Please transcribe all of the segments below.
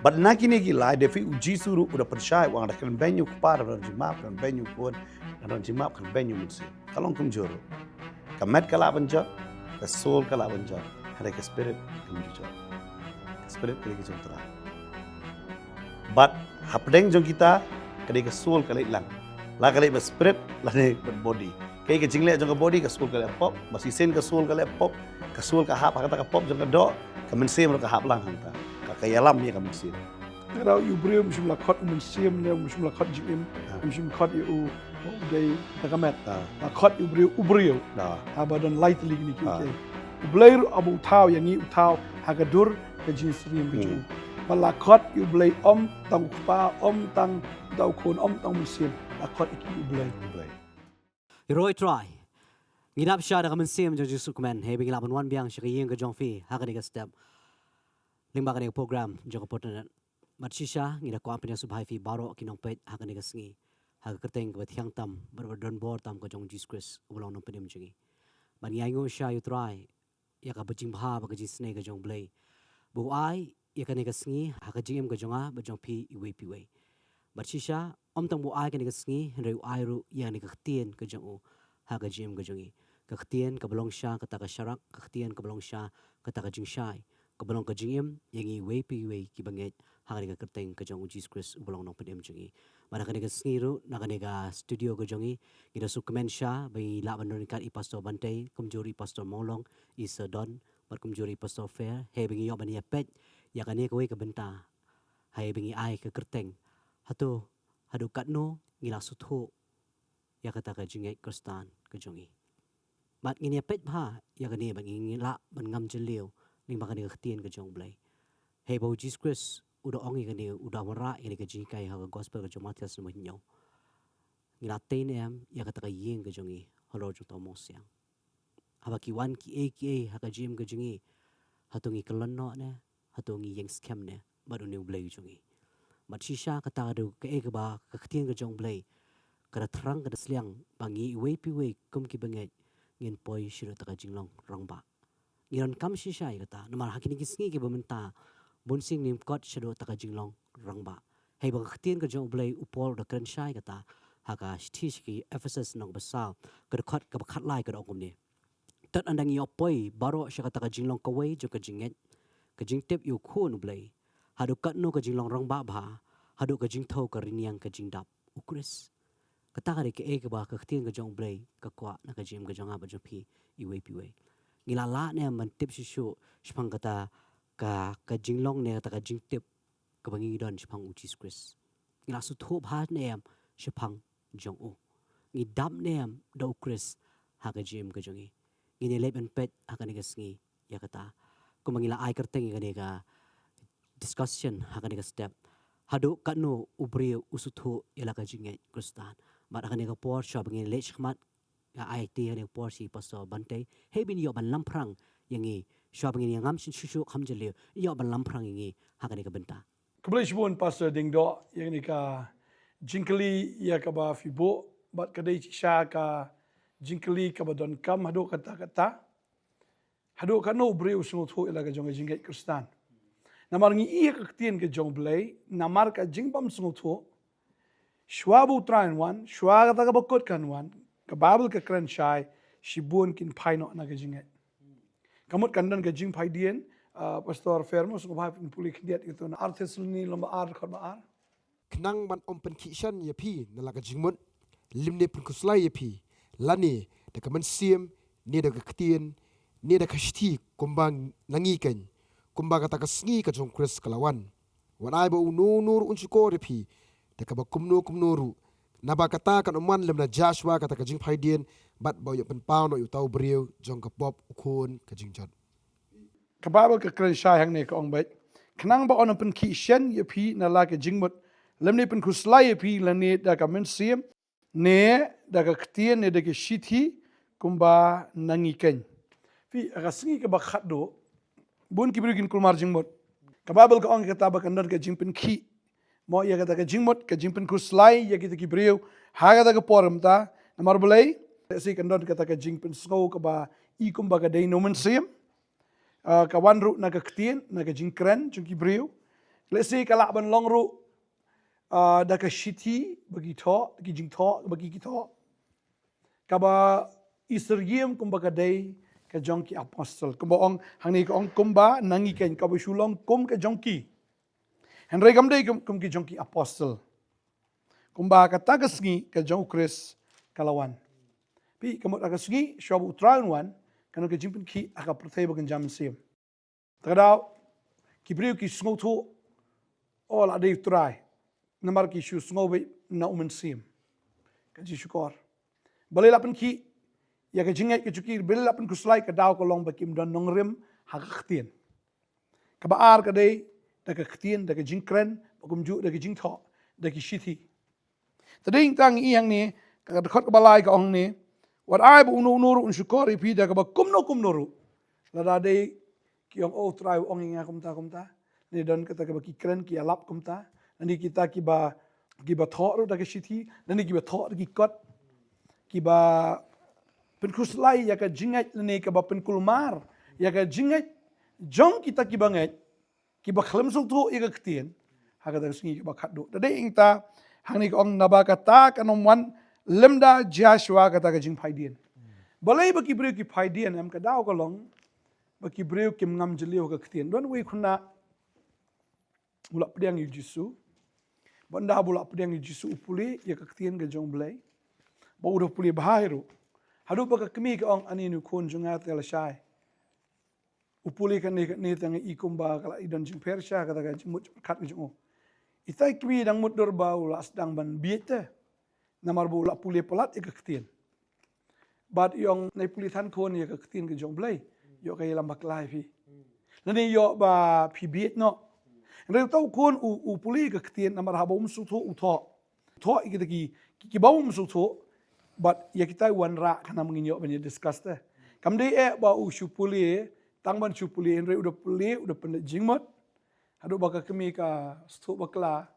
But nakini gila defi uji suru udah percaya wang ada kan banyu kepara dan jimap kan banyu kuat dan jimap kan banyu mesti. Kalau kum joro, kamet kala benjot, ke soul kala benjot, ada ke spirit kum jujur, spirit kali ke terang. But hapdeng jong kita kali ke soul kali lang, lah kali ke spirit lah ni ke body. Kali ke jingle jong ke body ke soul kali pop, masih sen ke soul kali pop, ke soul ke hap kata ke pop jong ke do, ke mensi mereka hap lang hanta. Kaya lam ya kamu sih. Kalau Ibrahim mesti melakukan mensiam ni, mesti melakukan jim, mesti melakukan itu dari takamat. Melakukan Ibrahim. Abadan light lagi ni kita. Ibrahim abu tahu yang ni tahu hagadur ke jenis rim keju. Melakukan Ibrahim tang kupa, tang daukun, tang mensiam. Melakukan Ibrahim. Roy try. Ngidap syar dengan mensiam jadi sukumen. Hei bagi lapan wan biang syariyin ke jongfi. Hagan ikat step. Limba kan program jong potan matsisha ngira ko apnya subhai fi baro kinong pet hakan ga sngi haga kerteng ke thiang tam don bor tam ko jong Jesus ulong no pedim jingi ban yango sha you try ya ka bajing bha ba ji sne ga jong blay bu ai ya kan ga sngi haga jingem ga jonga ba jong pi iwe pi we matsisha tang bu ai kan ga sngi reu ai ru ya ni ka tien ga jong haga jim ga jongi ka tien ka belong sha ka ta ka sharak ka tien ka belong sha ka ta ka jing shai kebalong ke jingim yang i wepi we ki banget hangani ka kerteng ke jong Jesus Christ ubalong nong pedem jingi mana kan ga sniru na kan ga studio ke jongi ida sukumen sha bai la bandon kat i pastor Bante kumjuri pastor Molong i Sedon bar kumjuri pastor Fair he bingi yo bani pet ya kan ke we ke benta hai bingi ai ke kerteng hatu hadu katno ngila suthu ya kata ka jingai Kristan ke jongi mat ngini pet bha ya kan bangi ngila ban ngam jeliu ning makan ke tien ke jong blai hey bau Jesus Christ udah ongi ke ni udah mara ini ke jikai ha gospel ke Matius semua nyau ngila ten em ya kata ka yeng ke jongi holo jong to mosiang haba ki wan ki a ha ka jim ke jongi hatungi kelonno ne hatungi yeng scam ne baru ni blai jongi mat shisha kata adu ke ke ba ke tien ke jong blai kada terang kada sliang bangi we pi we kum ki banget ngin poi shiru ta ka jinglong rong ba ngiran kam shisha kata nomor hakini kisngi ke bementa bonsing nim kot shado taka jinglong rangba hei ba khtien ke jong blai upol da kren shai kata haka stish ki Ephesus nong basal ke kot ke khat lai ke ongom ni tat andang yo poi baro sha kata ka jinglong ka wei jo ka jinget ka jing tep yu khun blai hadu kat no ka jinglong rangba bha hadu ka jing tho ka riniang ka jingdap ukris kata ka ke ba ka khtien ke jong blai ka kwa na ka jim ka jonga ba jo phi iwe pi we ngila la ne man tip shishu shpang kata ka jinglong ne kata ka jing tip ka bangi don shpang Jesus Christ ngila su tho bha ne shpang jong u ngi dam ne do Chris ha ka jim ka jongi ngi le ben pet ha ka ne ka sngi ya kata ko mangila ai kerteng ga ne ka discussion ha ka ne ka step hadu kanu ubri usuthu ila ka jinge Kristan mat ha ka ne ka por sha bangi le chmat IT yang porsi pasal Bante hebin yo ban lamprang yangi shopping yang ngam shishu khamjele yo ban lamprang yangi hakani ka benta Kebelah sebun pasal dingdo yang ni ka jingkeli ya ka ba fibo bat kadai sha ka jingkeli ka ba don kam hado kata hado kano bre usung tho ila ka jong jingai Kristan namar ngi iya ka tien ka jong blai namar ka jingbam sung tho shwabu train wan shwa ka bakot kan wan ka Bible ka kran shai shibun kin paino na ka jingai kamot kandan ka jing pai dien pastor fermo so bha puli khiat itu na artheslni lomba ar khorma ar knang ban ompen kishan ya pi na la ka jingmon limne pun kuslai ya pi lani da ka man siem ne da ka ktien ne da ka shti kumbang nangi kan kumba ka ta ka sngi ka jong Chris kalawan wanai ba unur unchuko ya pi da ka ba kumno ru naba kata kan oman lem na Joshua kata ka jing phai dien bat ba yo pen pau no yu tau briu jong ka pop ukun ka jing jot ka Bible ka kran shai hang ne ka ong bai knang ba on pen ki shen ye pi na la ka jingmot lem ne pen kuslai ye pi la ne da ka men sim ne da ka ktien ne da ka shithi kumba nangi ken fi ka singi ka ba khat do bun ki brigin kulmar jingmot ka Bible ka ong ka ta ba kan ka jing pen ki mo ya kata ka jingmot ka jingpen kuslai ya kita ki breu ha kata ka poram ta namar belai si kandon kata ka jingpen snow ka ba i kum ba ka dei nomen sim ka wan ru na ka ktien na ka jingkren chung ki breu let's say kalak ban long ru da ka shiti bagi tho ki jing tho bagi ki tho kaba Israel kumba kadai ka jongki apostle kumba ong hangni ka ong kumba nangi ken kaba shulong kum ka jongki henry gamdai kum ki jongki apostle kumba ka tagasngi ka jong Chris kalawan pi kamot agasngi shabu traun wan kanu ka jimpin ki aka pertai bagan jam sim tagadaw ki briu ki sngoto all adai try namar ki shu sngobe na umen sim ka ji shukor balai lapan ki ya ka jingai ka cuki balai lapan kuslai ka daw ko long bakim don nongrim hakaktien ka baar ka dai da ka ktien da ka jingkren bakum ju da ka jingtho da ki shithi tading tang iyang ni ka khot ka balai ka ong ni wat ai bu nu nuru un shukori pi da ka ba kumno ru la da dai ki ong o trai ong inga kumta ni don ka ka ba ki kren ki alap kumta nani kita ki ba tho ru da ka shithi nani ki ba tho ki kot ki ba penkuslai ya ka jingat ni ka ba penkulmar ya ka jingat jong kita ki banget ki ba khlem sul tu ya ka ktien ha ka da singi ki ba khat do da dai ingta hangni ka ong naba ka ta kanom wan lemda Joshua ka ta ka jing phaidien balai ba ki breu ki phaidien am ka daw ka long ba ki breu kim ngam jeliu ka ktien don we khuna bulak pediang yu jisu banda bulak pediang yu jisu upuli ya ka ktien ka jong blai ba udah puli bahiru hadu ba ka kemi ka ong ani nu khon jungat ka la shai upuli kan ni tang ikum ba kala idon jing persha ka ta ka mut khat jung itai kemi dang mut dor ba ula sedang ban biete namar bu la puli pelat ya ka ktien bat yong nai puli than khon ya ka ktien ka jong blai yo ka yelam bak lai fi lani yo ba phi biet no Nreu tau khon u puli ka ktien namar habom su tho u tho ki bawum su tho but ya kita wan ra kana menginyo banyak discuss te kamde ba u shupuli tang ban shupuli nreu udah puli udah pendet jingmot hadu baka kemi ka stu bakla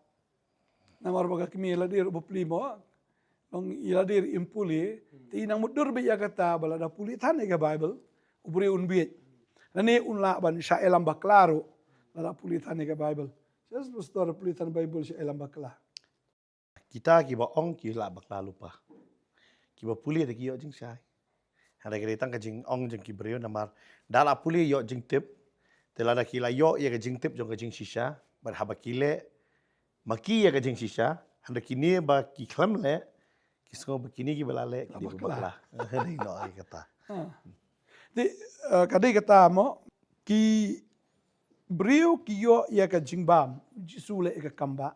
namar baka kemi ladir ba puli mo long iladir impuli ti nang mudur be ya kata balada puli than ka bible ubri unbiet nani unla ban sha elam baklaro lada puli than ka bible just pastor puli than bible sha elam bakla Kita ki ba ong ki la bakla lupa. Ki ba puli de ki yo jing sai. Hada ki tang ka jing ong jing ki breu namar dala puli yo jing tip. Telada ki la yo ya ka jing tip jong ka jing shisha. Bar haba ki le maki ya ka jing shisha. Hada ki ni ba ki khlam le ki sko ba ki ni ki bala le ki ba bakla. Ni no ai kata. Di kadai kata mo ki breu ki yo ya ka jing bam jisule ka kamba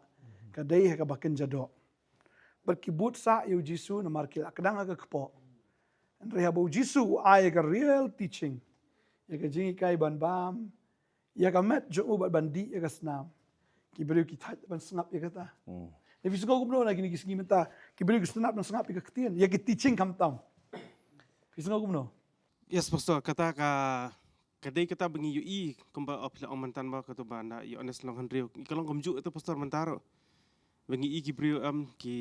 kadai ka baken jado berkibut sa yu jisu na markil akadang aga kepo andre habo jisu ai ka real teaching ya ka jingi kai ban bam ya ka met jo ubat bandi ya ka snam ki breu ki tat ban snap ya kata if you go gumno lagi ni kisgi menta ki breu ki snap ban snap ya ka ktien ya ki teaching kam tam if you go gumno Yes, pastor, kata ka kadai kata bengi UI kumba opla omantan ba katu banda yo honest long handriu ikalong kumju itu pastor mentaro bengi i gibriu ki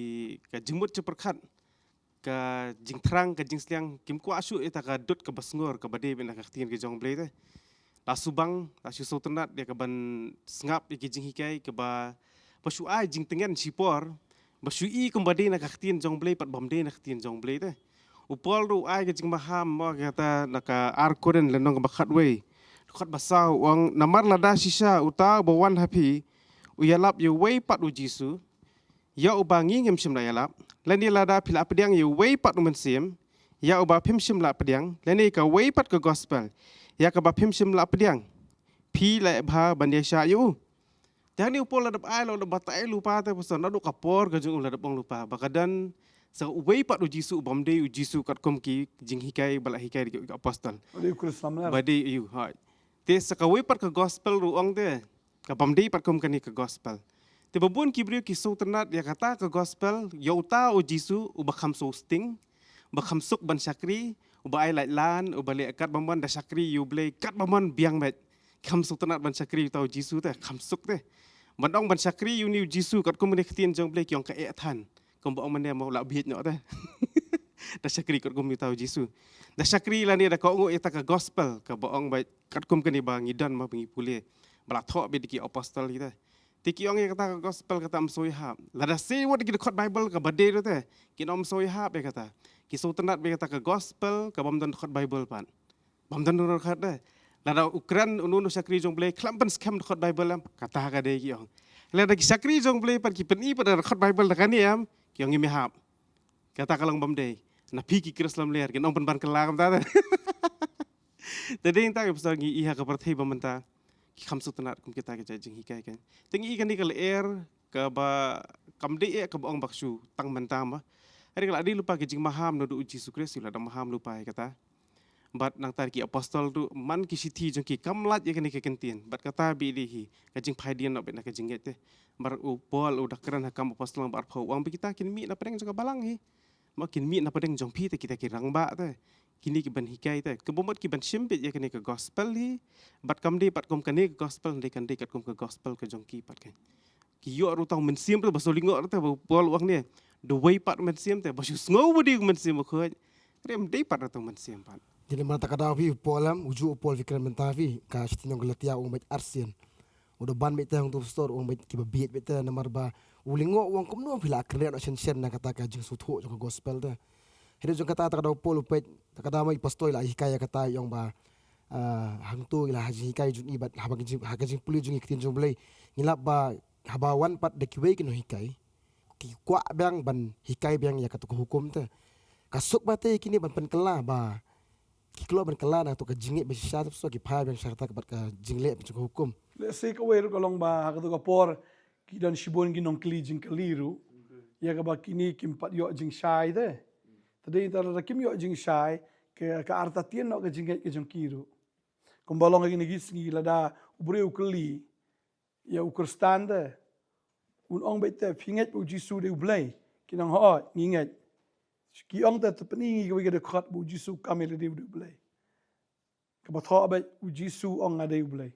ka jingmut ceperkat ka jing terang ka jing sliang kim ku asu eta ka dot ka basngor ka bade ben ka ktien ke jong blei te la subang la su sotenat dia ka ban sngap ki jing hikai ka ba pasu ai jing tengen sipor basu i kumbade na ka ktien jong blei pat bomde na ktien jong blei te upol ru ai ke jing maham mo kata naka arkoren lenong bakat we khat basau wang namar lada sisa uta bawan happy uyalap ye we pat u jisu ya ubangi ngem sim la yalap lani lada pila pediang ye we pat umen sim ya uba phim sim la pediang lani ka we pat ka gospel ya ka ba phim sim la pediang phi la bha bandesha yu tani upol lada ai lo batai lupa te pesan adu kapor ka jung lada bong lupa bakadan sa uway pat u jisu bomde u jisu kat kom ki jing hikai bala hikai di apostol ade krislam la bade yu ha te sa ka way pat ka gospel ruang te ka bomde pat kom kan ka gospel te babun ki brio ki so ternat ya kata ka gospel yauta u jisu u bakham so sting bakham suk ban sakri u ba ai lai lan u bale kat bamban da sakri yu ble kat bamban biang met kham so ternat ban sakri tau jisu te kham suk te bandong ban sakri yu ni jisu kat kom ne ktien jong ble ki ong ka e than kung baong man mo la bihet no ta da sakri kot kum tahu jisu da sakri la ni da ko ngo eta ka gospel ka baong bai kat kum kani ba ngidan ma pingi pule bala tho be diki apostol kita Tiki orang yang kata gospel kata msoi hap. Lada sewot kita khot Bible ke bade tu teh. Kita msoi hap be kata. Kisau tenat be kata ke gospel ke bam dan khot Bible pan. Bam dan nur khot deh. Lada Ukraine unu sakri jong blay klampen scam khot Bible lam kata ka deh ki ong. Lada ki sakri jong blay pan ki pen i pada khot Bible dah kan am ki ong imi hap. Kata kalong bam deh. Na pi ki Krislam ler ki ong pen ban kelam ta. Tadi entah ke pasal ngi iha ke partai bamenta. Ki kham sutanat kum kita ke jajing hikai kan. Tengi ikan di kal air ke ba kam de ke ba ong baksu tang mentam ba. Hari kala adi lupa ke jing maham no du uji sukres sila da maham lupa kata. Bat nang tar ki apostol tu man ki siti jong ki kamlat ye kan ke kentien. Bat kata bi dihi ke jing phaidian no be na ke jing te. Bar u pol u dakran hakam apostol bar phau wang bi kita kin mi na pedeng jong balang hi. Makin mi na pedeng jong pi te kita kirang ba te. Kini ki ban hikai te kebomot ki ban simpit ye kene ke gospel hi bat kam de pat kom kene ke gospel de kan de kat kom ke gospel ke jongki pat kan ki yo ru tang men sim te basolingo te pol wang ne the way pat men sim te basu sngo bodi men sim ko rem de pat tang men sim pat Jadi mana tak ada vi polam uju pol fikran mentavi ka stinong gelatia umat arsian. Udah ban beta yang tu store umat ki babit beta namar ba ulingo wang kumno bila kene no sen na kata ka jing sutho jong gospel te. Hede jong kata tak ada pol upet tak ada mai pastoi la hikaya kata yang ba hang tu ila haji hikai jung ibat habang puli jung ikitin jong blai ngilap ba habawan pat de kiwe kino hikai ki kwa bang ban hikai bang ya katu hukum te kasuk bate kini ban pen kela ba ki klo ban kela na to ka jingit be sya so ki pha bang syarta ka bat ka jingle be hukum Let's say ka wer kolong ba ka to ka por ki dan shibon ginong kli jing kaliru. Ya ka ba kini kimpat yo jing shai de. Tadi tar kim yo jing shai ke arta tien no ke jing ke jong kiru. Kumbalong ini gis ngi lada ubre ukli ya ukrstande un ong bete finget bu jisu de ublay kinang ho nginget ki ong ta tepni ngi ke de khat bu jisu kamel de ublay ke ba tho ba u jisu ong ade ublay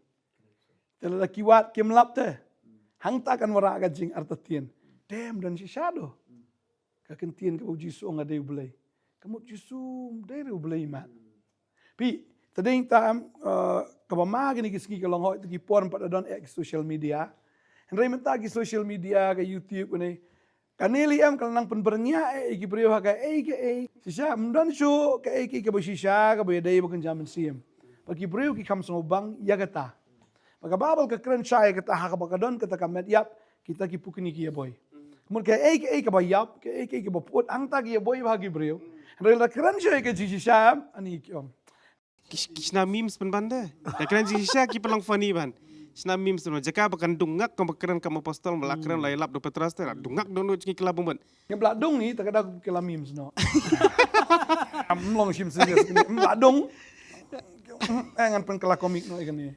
tela da kiwat kim lap te hang ta kan wara ga jing arta tien dem dan si shadow ka kentien ke bu jisu ong ade ublay kamu jisu de ublay man pi tading tam kabama gini kiski kalong ho itu porn pada don ek social media. Henry menta ki social media ke YouTube ni. Kanili am kalau nang penbernya ki brio ha ke sisa mdan shu ke ke sisa ke boy dai bukan jaman siem. Pagi brio ki kam so bang ya kata. Maka babal ke keren saya kata ha ka bakadon kata kamet yap kita ki pukini ki ya boy. Kemudian ke bayap ke baput angta ki ya boy bagi brio. Henry la keren saya ke sisa ani ki om. Kisna memes pen banda. Dah kena jisya ki pelang funny ban. Kisna memes tu jaka bakan dungak kam bakran kam apostol melakran lailap do petras te dungak dono ki kelab ban. Yang beladung ni tak ada kela memes no. Long sim serius ni beladung. Engan pen kela komik no ikan ni.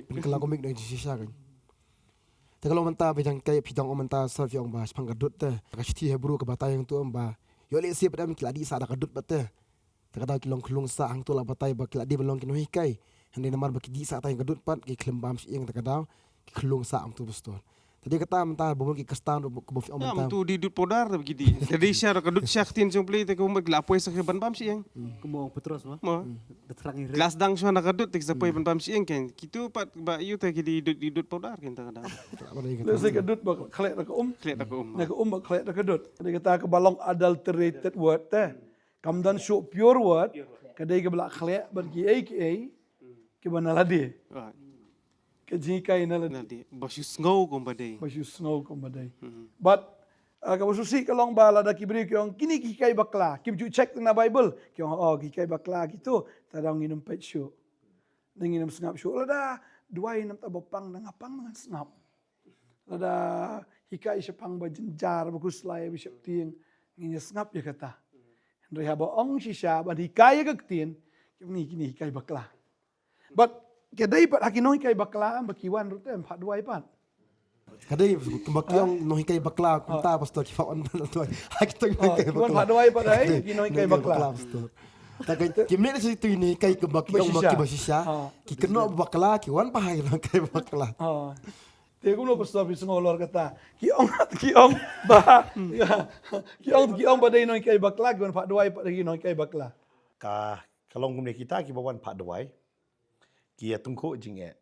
pen kala komik dari sisa kan ta kalau menta bejang kay pidang menta self yang bahas panggadut te ka siti hebru ke batay yang tu amba yo le siap dam kiladi sa da kadut bate takada kilong kelung sa hang tu la batai ba kiladi belong kino hikai hande namar ba kidi sa tay kadut pat ki klembam si yang takada ki kelung sa am tu bestor tadi kata menta bomol ki kastan ko bofi Ya menta tu di dut podar begini. Jadi syar kadut syak tin jong play te ko mag lapoy sa ban bam si yang. Kumong Petros ba? Mo. Datrang ire. Glas dang so na kadut te sa poy ban bam si yang ken. Kitu pat ba yu te ki di dut podar ken ta kada. Let's say kadut ba khalek nak Klet aku nak ba khalek nak kadut. Jadi kata ke balong adulterated word te. Kam dan show pure word kadai ke belak khalek bagi ke banaladi. Ke jikai naladi. Nanti basu snow ko badai. Basu snow ko badai. But kalau susi kalong bala da kibri kyong kini kikai bakla. Kim ju check na Bible. Kyong kikai bakla gitu. Tadang nginum pet show. Nginum sengap show. Lada duai nam tabapang nang apang nang sengap. Lada hikai sepang ba jenjar bagus lai bisap tieng. Nginya sengap ya kata. Henry haba ong sisa ban hikai gaktin. Kyong ni kini hikai bakla. But kedai pat hakinoi kai bakla bakiwan rute 4 2 pat. kadai kembaki yang no hikai bakla kunta pastor ki faon tu hak tu hikai Kiwan bakla 4 2 pat ai kinoi kai bakla. tak kimne si tu ini kai kembaki yang baki basisya ki keno bakla ki wan pahai kai bakla Te kuno pastor bi ngolor kata ki ong ba ki ong ba dai noi kai bakla kiwan 4 2 pat noi kai bakla. Ka kalong kumne kita ki bawan pak dewai. Ki ya tungko jing e.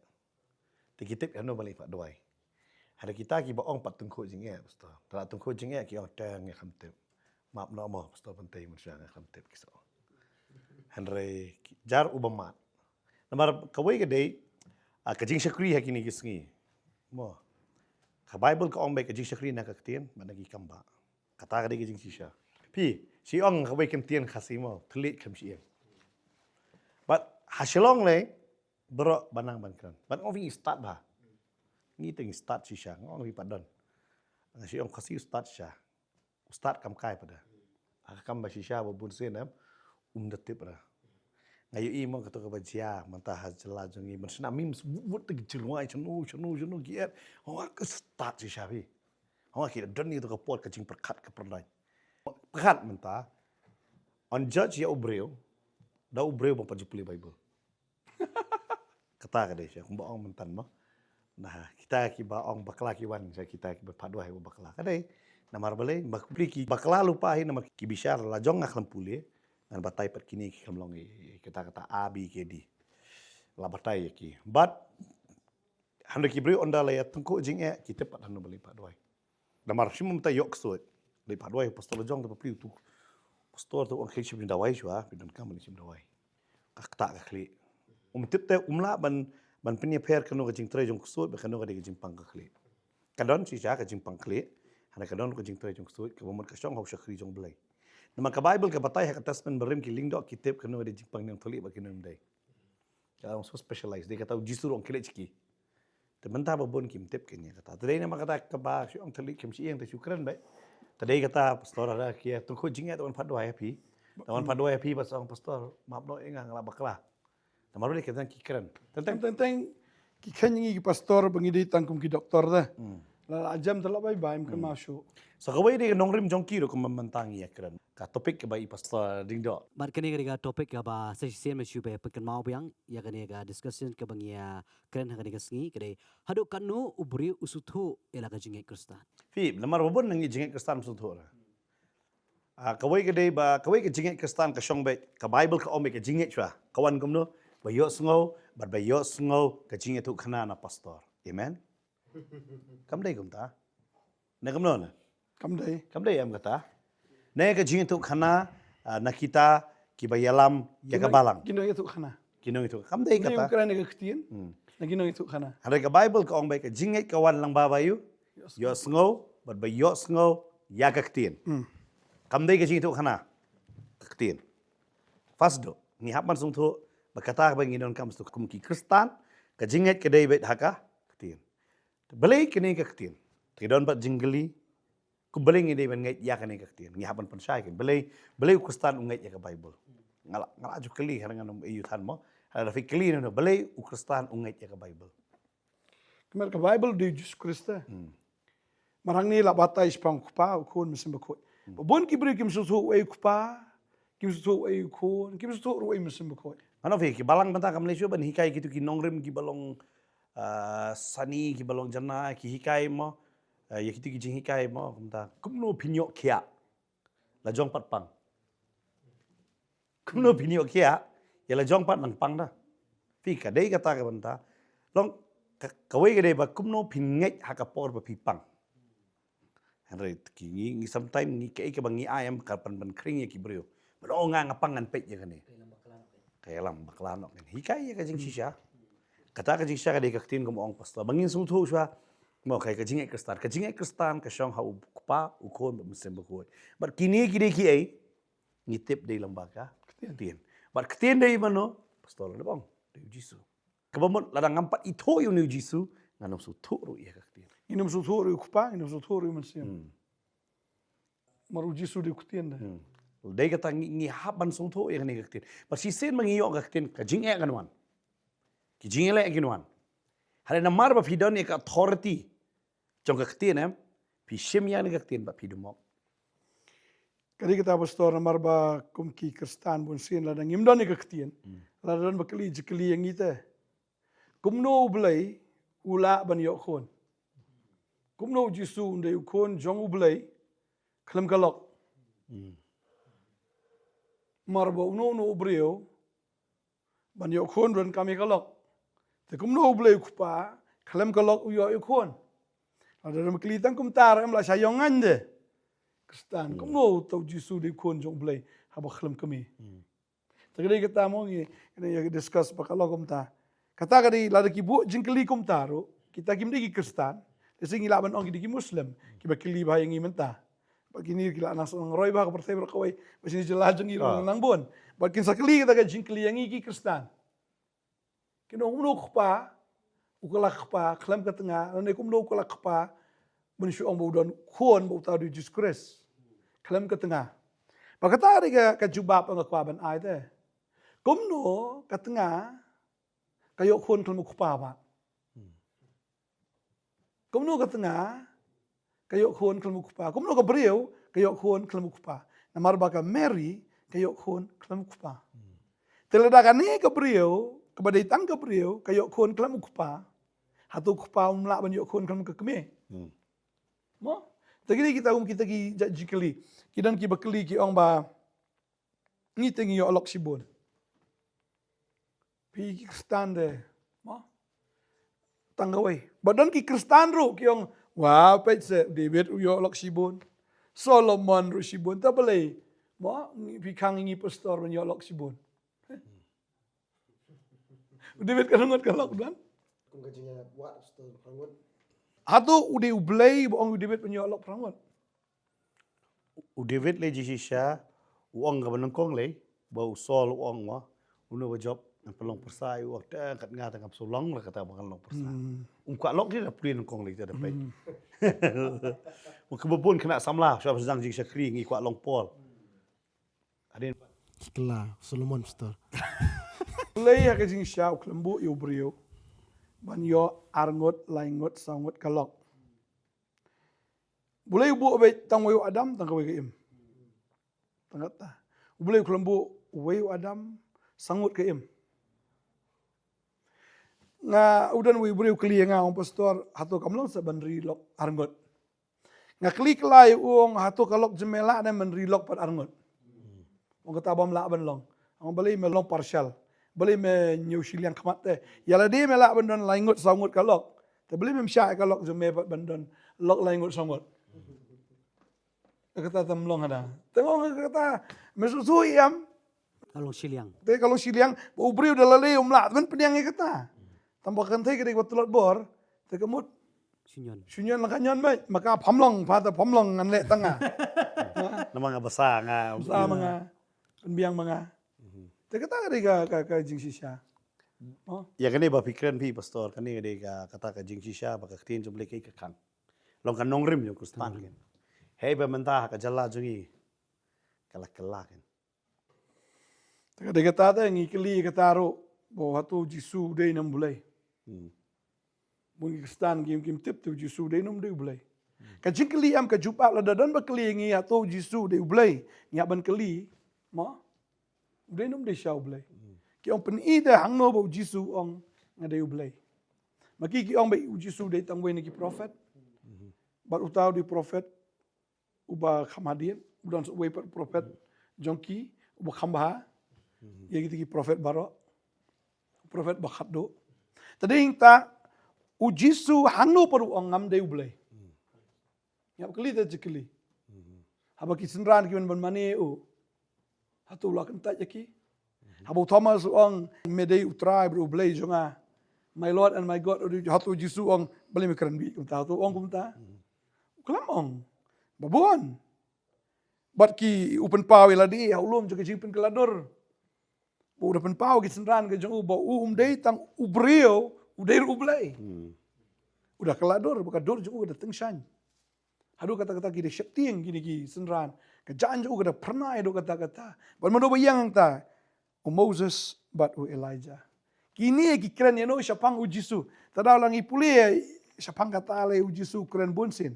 Te kitip ya no balik pak dewai. Ada kita ki baong pat tungkuk jingek pastor. Tala tungkuk jingek ki otang ya kamtep. Maaf nama pastor penting manusia ya kamtep kisah. Henry jar ubamat. Namar kawai gede kajing syakri hakini kisngi. Mo. Ka Bible ka ong bay kajing syakri na kaktian managi kamba. Kata gede kajing sisha. Pi si ong kawai kentian khasimo telit kam si. But hasilong le berok banang bankran. But ong start ba. Ni ting start sisha ngong wi padon. Si ong khasi start sha. Start kam kai pada. Akam ba sisha bubun senam datip ra. Ngayo imo kato ka bajia mantah hajla jongi man sna mim wut te jirwai chanu giat. Ho ka start sisha bi. Ho ki don ni to ka pot ka jing perkat ka pernai. Perkat mentah on judge ya ubreu. Da ubreu bang pajupli Bible. Kata ka deh kum baong mentan mo. Nah, kita ki baong bakla ki wan saya kita ki berpadu hai bakla. Kadai namar bale makpri ki bakla lupa hai nama ki bishar la jong ngaklam pule ngan batai per kini ki kamlong kita kata abi ke di. La batai ki. But hande ki bri onda la ya tungku jing kita pat hanu bale padu hai. Namar simum ta yok suat. Le padu hai pastor jong ta pri tu. Pastor tu on kishim dawai shwa bidon kam ni sim dawai. Kakta ka kli. Tip te umla ban punya pair kanu kajing tray jong kusut bekanu kadi kajing pang kakli. Kadon si sya kajing pang kli, hana kadon kajing tray jong kusut kabamot kasyong hau syakri jong belai. Nama ka Bible ka batay ha katasmen berim ki lingdo kitip kanu kadi jing pang yang toli bakinu mdai. Kalau so specialized dia kata jisur ong kile ciki. Tementah babon kim tip kenya kata. Tadai nama kata ka ba syong toli kim si yang te syukran bai. Tadai kata pastor ada kia tungku jingnya tuan padu happy. Tuan padu happy pasang pastor maaf no engang la bakla. Tamaru dia kata kikran. Tentang kikan yang pastor bangidi tangkum ki doktor dah. La ajam telah bye kan masuk. So kawai dia nongrim jongki ro kumamantangi ya kran. Ka topik ke bai pastor dingdo. Mat kani ga topik ga ba session me syube pekan mau biang ya kani ga discussion ke bangia kren ha kani ga sngi kade hadu kanu ubri usuthu ela ga jinge kristan. Fi lamar babon nangi jinge kristan usuthu ra. Kawai gede ba kawai ke jinge kristan ka syong bai ka Bible ka ome ke jinge chwa. Kawan kumno bayok sengau, berbayok sengau kacing itu kena na pastor. Amen. Kam dai kum ta? Na kam no na? Kam dai am kata. Na kacing itu kena na kita ki bayalam ya ka balang. Gino itu khana. Kinong itu. Kam dai Ini kata. ukuran yang ketian. Na gino itu khana. Ada ka Bible ka ong bai ka jinge kawan lang babayu. Yo sengau, berbayok sengau ya ka ketien. Kam dai kacing itu kena. Ketien. Fasdo. Ni hapan sung tu berkata bagi non kam stu kumki kristan ka jinget ke dai bet haka ketien belai kene ka ketien tidon bat jinggeli ku belai ngidai ben ngai ya kene ka ketien ngi hapan pensai ke belai kristan ungai ya ka Bible ngala ju keli harangan ayu than mo ada fi keli no belai kristan ungai ya ka Bible Kemer ka Bible di Jesus Kristus. Marang ni la batai spang kupa ukun mesim bakoi. Babon ki beri kim susu ai kupa, kim susu ai ukun, kim susu ru ai mesim bakoi. Ano fi ki balang banta ka Malaysia ban hikai gitu ki nongrim ki balong sani ki balong jana ki hikai mo ya gitu ki jing hikai mo kumta kumno pinyok kia la jong pat pang kumno pinyok kia ya la jong pat nang pang da fi ka dei kata ka banta long kawai ka dei ba kumno pinget hakapor ba pi pang Henry ki ngi sometime ngi kai ka bangi ayam ka pan kring ya ki brio ba nga ngapangan pet ya kane kaya lam baklan ok hikai ya kajing sisha kata kajing sisha kadai kaktin kum ong pastor bangin sung thu shwa mo kai kajing kristan ka shong hau kupa ukon mesin bakoi but kini ki ai ngitip dei lembaga ketien but ketien dei mano pastor le bang dei jisu kabamot ladang ngampat ito yung ni jisu nganom su thu ru ya kaktin Inum su ru kupa, inum su ru mesim. Maru Jesus di kutian dah. Dei kata ngi haban sung thu ya kani kaktin but si sen mangiyo kaktin kajing e kanwan ki jing le kinwan hale na mar ba pidon ya authority jong kaktin pi shim ya ni kaktin ba pidumok Kali kita pastor marba kumki kristan bun sin ladang imdan ni ketian. Ladang bakali jekali yang kita. Kumno belai ula ban yokon. Kumno jisu undai ukon jong ublai kelam kalok. Marba uno ubreo ban yokon ran kami kalok. Te kumno ublai kupa kelam kalok uyo yokon. Ada dalam kelitang kum tar em la sayongan de. Kristan kum no tau Jisu di kon jong blai haba khlam kami. Tadi kita mau ni ya discuss pakalo kum ta. Kata kadi lada ki bu jingkeli kum taro kita kim di Kristan. Desingi laban ong di Muslim. Kiba kili bah yang imenta. Begini kila anak orang roy bah percaya berkawai masih jelajeng irong nang bon. Bakin sakali kita ka jingkeli yang iki Kristan. Kino umno khpa ukala khpa khlam ka tengah nane kum no ukala khpa menuju ong baudan kuon bau tau di Jesus Christ. Khlam ka tengah. Maka tadi ka jubab ang khpa ban ai te. Kum no ka tengah kayo kuon khlam khpa ba. Kum no ka tengah kayo kuon khlam khpa. Kum no ka beriau kayo kuon khlam khpa. Namar baka Mary kayo kuon khlam khpa. Teledakan ni ka beriau kepada itang ke beliau kayo kon kelam kupa hatu kupa umla ban yo kon kelam ke keme mo tagi kita ki jikeli kidan ki bakeli ki ong ba ni tengi yo alok sibon pi ki Kristan de mo tanggawai badan ki Kristan ro ki ong wa pet se David yo alok sibon Solomon ro sibon ta balai mo pi kang ngi pastor yo alok sibon David kanungot kalok dan. Kung gajinya buat setelah pangut. Hatu udah ublay boong David penyolok perangut. David le jisisha uang ka banangkong le bau sol uang ma uno ba job ang palong persai uang ta kat nga tangap solong la kata bangalong persai. Ka lok dia prin kong le ta dapat. Ung kebun kena samlah siapa sedang jisha kri ngi kwa long pol. Adin Kikla Solomon pastor. Ulay ha kajing siyaw klambu yu brio. Banyo arngot laingot sangot kalok. Bulay ubu abay tangwayo Adam tangkaway kaim. Tangat ta. Bulay klambu uwayo Adam sangot kaim. Nga udan way brio kli nga ang pastor hato kamlong sa banri lok arngot. Nga kli klay uong hato kalok jemela na manri lok pat arngot. Ang katabam laban long. Ang balay melong partial. Boleh New Zealand kamat teh. Yala dia melak bandon laingut sangut kalok. Tapi boleh memsyak kalok jeme pat bandon lok laingut sangut. Kata temlong ada. Tengok kata mesusu iam. Kalong siliang. Tapi kalau siliang bau beriu dah lalai umlat ben pediang kata. Tambahkan teh kedai waktu lot bor. Tekemut Sinyon. sunyon lakanyon baik. Maka pamlong pada pamlong ngan lek tengah. nama nga basa nga. Sa mga penbiang mga. Kata ka jing sisya. Oh. Ya kani ba pikiran pi pastor kani de ka kata ka jing sisha ba ka tin jumle kai ka kang. Long kan nongrim yo kustan kan. Hei ba mentah ka jalla jungi. Kalak kan. Taka kata ta ngi keli kata ro bo hatu Jisu de nam bulai. Mung Kristan kim tip tu Jisu de nam de bulai. Ka jing keli am ka jupa la dadan ba keli ngi hatu Jisu de bulai. Nya ban keli mo Udah nom de siya ublay. Ki ong penida hang no ba Jisu ong nga de ublay. Maki ki ong ba Jisu de tangway ni ki prophet. Bat utaw di prophet uba khamadian udan way prophet jongki uba khamba. Ya gitu ki prophet baro. Prophet bakhatdo. Tadi ta u Jisu hang no paru ong ngam de ublay. Ya kali ta jekli. Haba ki senran ki ban mane u. Hatu ulah kentat yaki. Habu Thomas ong medei utrai bro blay jonga. My Lord and my God hatu Jisu ong beli mekran bi kumta hatu ong kumta. Kelam ong. Babuan. Bat ki upen pau ladi haulum juga jipen kelador. Bu udah pen pau ki senran ke jong ba dei tang ubrio udai ublay. Udah kelador bukan dor juga udah tengshan. Hadu kata-kata ki de syakting gini ki senran. Kejaan juga dah pernah itu kata-kata. Bermadu bayang ta, Moses bat Elijah. Kini ki keren ya no siapang Jisu. Tada langi pulih siapang kata ale Jisu keren bunsin.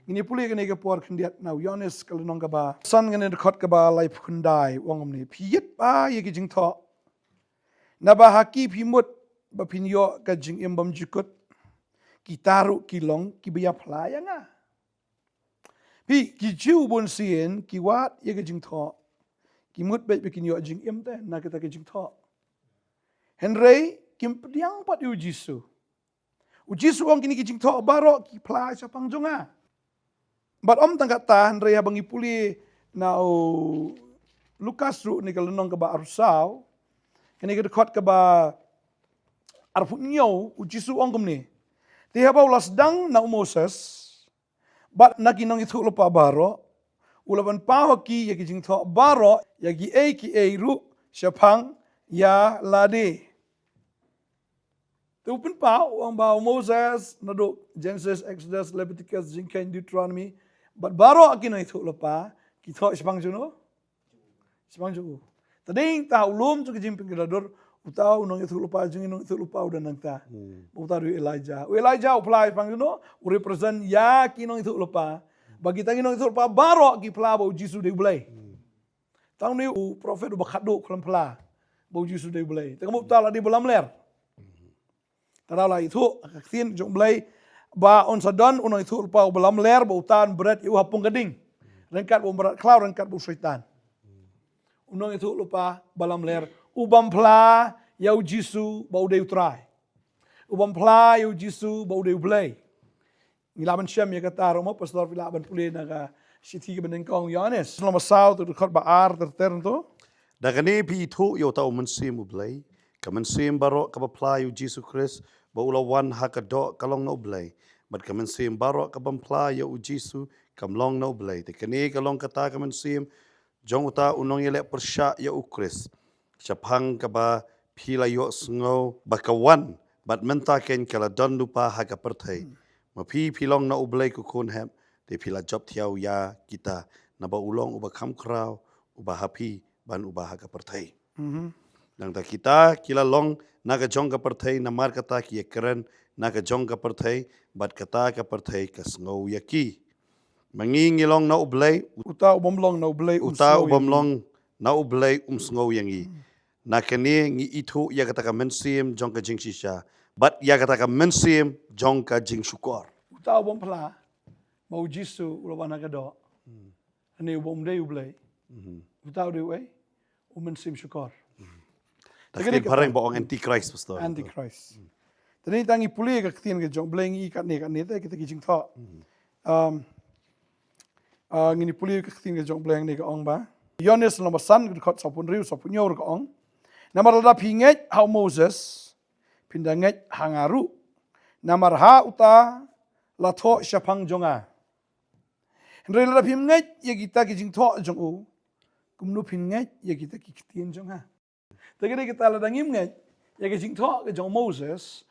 Ini pulih kene ke por kendiat now Yohanes kalau nong kaba. San kene dekat kaba life kundai wangom ni. Piyet ba ye ki jing tho. Naba haki pimut ba pinyo ka jing imbam jikut. Kitaru kilong kibaya pelayang ah. Pi ki jiu bon sien ki wat ye ke jing tho ki mut bet bikin yo jing im te na kita ke jing tho Henry kim pediang pat yu Jisu Uji suong kini kijing to baro ki pla sapang jonga. But tangkat tahan raya bangi puli na Lukas ru ni kalenong ka ba arusau. Kini kedekot ka ba arput nyaw uji suong kumni. Tiha ba ulas dang na Moses. But naginong itu lupa baro. Ulaban pahaki ya kijing to baro ya ki ru sapang ya lade. Tupin pa ang ba Moses naduk Genesis, Exodus, Leviticus, Jingkain, Deuteronomy. But baro akin itu lupa kita sepang juno. Sepang juno. Tading ta ulum tu kijing pingrador utau nong itu lupa jing nong itu lupa udah nangta. Utau Elijah. Elijah apply sepang juno represent ya kinong itu lupa. Bagi tangi nong itu lupa baro ki pla bau Jisu de bulai. Tang ni prophet ubah khadu kelam pla bau Jisu de bulai. Tengah utala di belam ler. Taralah itu kaksin jong belai ba on sadon unong itu lupa belam ler bau tan berat iu hapung gading. Rengkat bau berat klau rengkat bau syaitan. Unong itu lupa belam ler ubam pla yau Jisu bau deu trai. Ubam pla yau Jisu bau deu belai. Ngilaban syam ya kata romo pastor vilaban pulih naga siti benengkong Yohanes. Selama sau tu dekat ba ar tertern tu. Dagani pi itu yo tau mensim ublay. Kamansim baro kabaplayu Jesus Christ baulawan hakadok kalong no blay. But kamansim baro kabamplayu Jesus kamlong no blay. Tekani kalong kata kamansim jong uta unong yelek persya ya ukris. Syapang kaba pila yo sngo bakawan but mentaken kala don lupa hakapertai. Mapi pilong na ublay kukun hem de pila job tiaw ya kita na baulong uba kamkrau uba hapi ban uba hakapertai. Nang ta kita kila long naga jong ka perthai namar kata ki keren naga jong ka perthai bat kata ka perthai kas ngau yaki mangi ngilong na ublay Uta ubam long na ublay uta ubam long na ublay ngau yangi nakani ngi itu ya kata ka mensim jong ka jing shisha bat ya kata ka mensim jong ka jing syukur Uta ubam pla bau Jisu ulawan nagado. Ani ubam dei ublay. Uta deu umensim syukur. Takkan parang baong antichrist pastor Antichrist. Tadi tangi pulih ke ketian ke jong bleng i kat ni kita kijing tho. Ngini pulih ke ketian ke jong bleng ni ke ong ba. Yohanes nomor san ke kot sapun riu sapun nyor ke ong. Namar lada pinget hau Moses pindanget hangaru. Namar ha uta la tho syapang jonga. Henry lada pinget ya kita kijing tho jong u. Kumnu pinget ya kita kitian jonga. Tegede kita ladangim ngai ya ke jing tho ke jong Moses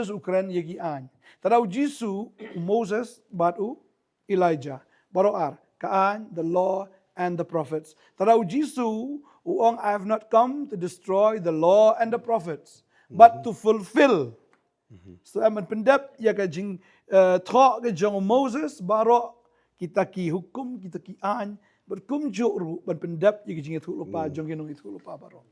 ukran ya gi an tadau Jisu Moses batu Elijah baroar kaan the law and the prophets tadau Jisu uong I have not come to destroy the law and the prophets but to fulfill so aman pendap ya ke jing tho ke jong Moses baro kita ki hukum kita ki an berkum juru ban pendap ya ke jing itu lupa jong genong itu lupa baro.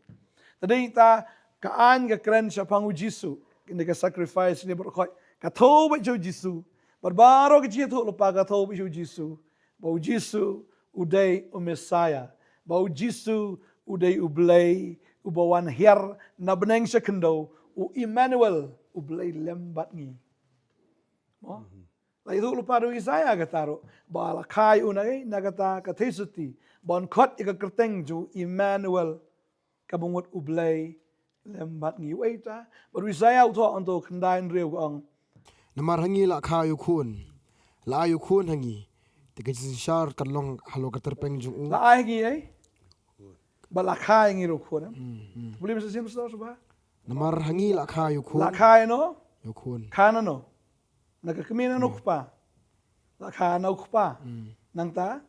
Tadi kita kaan ke keren syapang Jisu. Kita sacrifice ni berkoi. Katau baju Jisu. Berbaro ke jitu lupa katau baju Jisu. Bau Jisu udai Messiah. Bau Jisu udai ublay ubawan her na beneng sekendo u Emmanuel ublay lembat ni. Mo? La itu lupa do Isaiah kataro. Bala kai unai nagata katesuti. Bon kot ika kerteng ju Emmanuel kabungut ublay lembat ngi waita baru saya uto untuk kendain riu ang Namar hangi la kha yu khun. La yu khun hangi. Tiga shar kalong halo ka terpeng jung. la ai ngi ai bala khai ngi ro khona boleh mesti sim sto ba Namar hangi la kha yu khun. la khai no Yu khun. kana no naga kemina no kupa la kha no kupa nang ta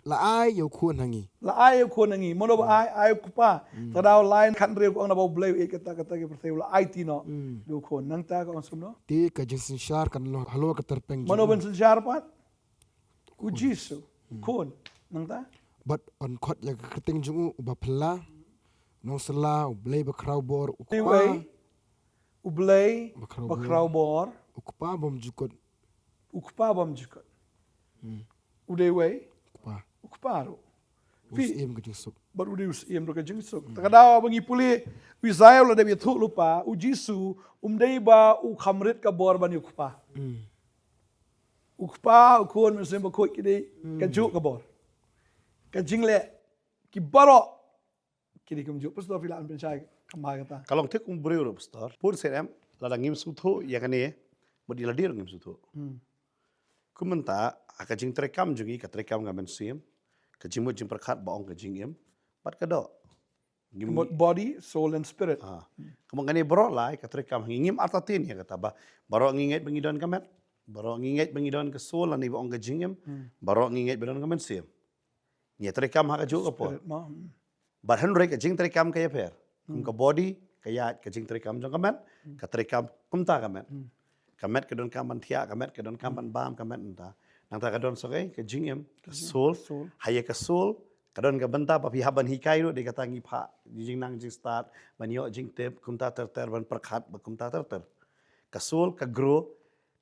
La ai yu khun hangi. la ai khona ngi mono ba ai kupa tadau line kan riu ang na ba blay e kata ke perteu la ai ti no do khon nang ta ka onsum no Ti ka jinsin shar kalong halo ka terpeng mono jung. ben sejar pat ku Jisu khon nang ta But on kot ya ka kerteng jung uba pla. Nong sela ublay ba kraw bor Anyway, ukpa. ublay Bakraw bakraw bor Ukpa bom jukot. ukpa bam jikot. Udeway Ukpa. ukparo. Us em ka jung sup. baru dius iam do ka jingsuk takadaw bangi puli Israel la debi thu lupa u Jisu dei ba u khamrit ka bor ban ukpa ukpa ukon men semba ko kide ka ju ka bor ka jingle ki baro kini kum ju pastor filan penchai kamai kata Kalau tek brio pastor, pur serem lada ngim sutho ya kane bodi ladir ngim sutho. Kumenta aka jing terekam jungi ka terekam ngamen sim, ka jimut jing perkhat baong ka jingim, pat ka do. Kemot body, soul and spirit. Kamu ngani bro lai ka terekam ngim artatin ya kata ba. Baro nginget bengidon kamet, baro nginget bengidon ka soul ani baong ka jingim, baro nginget bengidon kamen sim. Nya terekam ha ka ju ka po. Spirit mo. But henry ka jing terekam kaya per. Kum ka body kaya ka jing terekam jong kamet, ka terekam kumta kamet. Kamet ka don kaman thia, kamet ka don kaman bam kamet nta. Nang ta ka don sokai ka jingim, ka soul, haya ka soul, ka don ka benta pa pi haban hikai ro de ka tangi pha, jing nang jing start, banyo jing tep kumta ter ban perkhat ba kumta ter. Ka soul ka grow,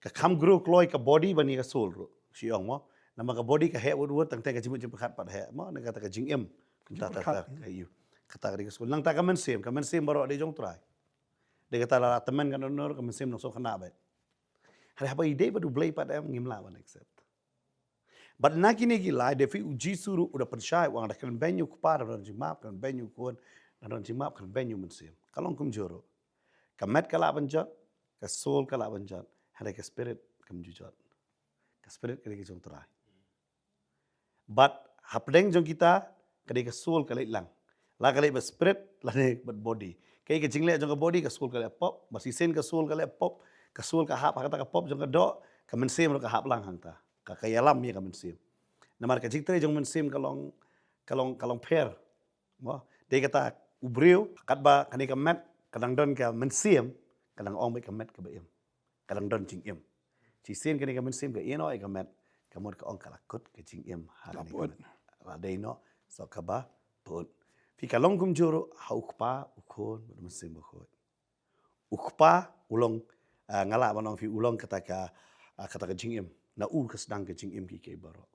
ka kham grow kloi ka body bani ka soul ro. Siong mo, nama ka body ka he wud tang tang ka jimut jing perkhat pat he mo, na kata ka jingim, kumta ter ka yu. Kata ka soul nang ta ka men sim baro de jong try. De kata la temen kan onor ka men sim no so khana ba. Hari apa ide ba du blay pat em ngim la ban accept. But nakini gila defi uji suru udah percaya wang kan benyu kupar dan jimap kan benyu kuan dan jimap kan benyu mensim. Kalau kum joro, kamet kala banjat, ka soul kala banjat, hari ka spirit kum jujat, ka spirit kali jong terai. But hapdeng jong kita kali ka soul kali lang, la kali ba spirit la ne ba body. Kaya ka jingle jong ka body ka soul kali pop, basisen ka soul kali pop, ka soul ka hap kata ka pop jong ka do, ka mensim ka hap lang hang ta. Kakayalam ya kamen sim. Namar ka jiktre jong men sim kalong pair. Mo de kata ubriu kat ba kani ka met kadang don ka men sim kadang ong ba ka met ka ba im. Kadang don jing im. Ci sim kani ka men sim ka ino ai ka met kamot ka ong kala kut ka jing im ha kani ka met. La de no so ka ba put. Pi kalong kum juro haukpa ukon men sim ba khoi. Ukpa ulong ngala banong fi ulong kata ka jing im. Na ka sedang ke jing im ki ke baro.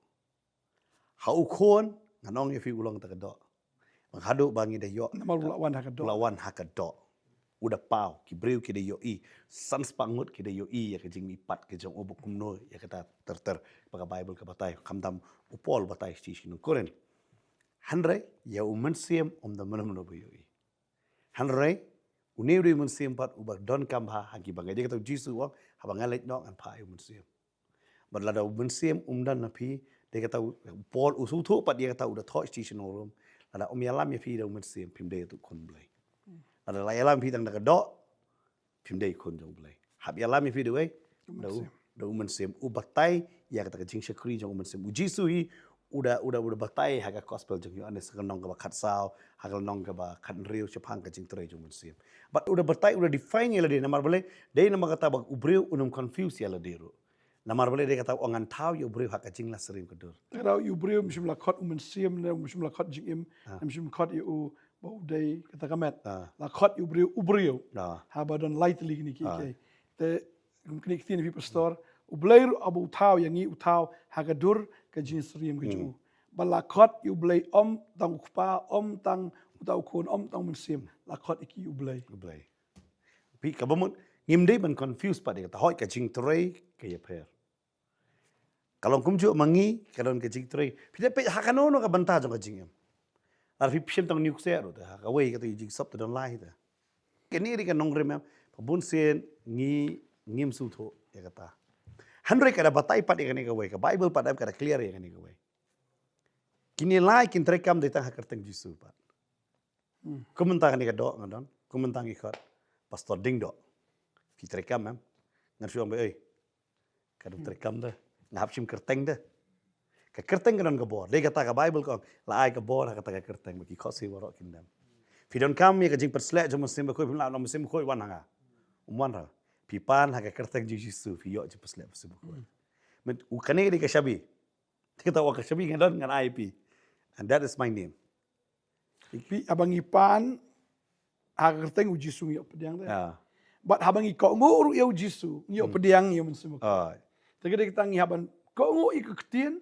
Hau kon nganong fi ulang ta do. Menghadu bangi de yo. Namal lawan hakado. Lawan hakado. Udah pau ki breu ki de yo i. Sans pangut ki de yo i ya ke jing mi pat ke jong obuk kumno ya kata ter pakai Bible ke batai kamdam upol batai sti sinu koren. Hanre ya umen siem da menam no yo i. Hanre uniuri mun siem pat ubak don kambha hagi bangai de kata Jisu wang habangalet no an pa umen siem. Berlada bensim dan napi dia kata Paul usutu pat dia kata udah thoi station room lada yalam ya fi da bensim pimde tu kon blai lada la yalam fi tang da do pimde kon jong blai hab yalam ya fi de da bensim ubatai ya kata jing syakri jong bensim ujisu hi udah batai haga gospel jong yo ane sekenong ka khat sao hagal nong ka ba khat riu chapang ka jing tre jong bensim but udah batai udah define ya de namar boleh de namar kata bak ubreu unum confuse ya la dero. Namar boleh dia kata ongan tahu yo beri hak kacing lah sering kedur. Kalau you beri mesti lakot umensiam ne mesti lakot jingim mesti lakot you bau day kata kamet lakot you beri ubriu habadon lightly ni kiki te mungkin kita ni pastor ublair abu tahu yang ni utau hagadur ke jing sering ke ju balakot you blay tang ukpa tang utau kon tang mensiam lakot iki you blay. Pi kabamut ngimdei ban confuse pada kata hoi kacing tray kaya per. Kalau kumju mangi kalon kacing tray. Pida pe hakanono ka banta jong kacing em. Arfi piem tang nuclear ro ta ka wei kata jing sop ta don lai ta. Keni ri ka nongre mem pabun sen ngim su tho ya kata. Handre kada batai pat ya ka wei ka Bible pat kada clear ya ka wei. Kini lai kin trekam de tang hakarteng Jisu pat. Kumentang ni ka do ngadon, kumentang ikot pastor ding do. Fi trekam mem. Ngan suam be kadum trekam dah. Ngap sim kerteng dah. Ka kerteng kan ka bor. Dia kata ka Bible kong la ai ka bor kata ka kerteng bagi khosi warok kindam. Fi don kam ya ka jing perslek jom sim ba khoi pim la no sim khoi wan hanga. Wan ra. Pi pan ha ka kerteng Jisu fi yo jing perslek sim khoi. Men u kane di ka shabi. Kita wa ka shabi ngan ngan ai pi. And that is my name. Pi abang ipan kerteng uji sungi pediang teh. Ah. Bat habang iko nguru ya Jisu, nyo pediang yo mensimu. Tegede kita ngihaban ko ngu ikeketien.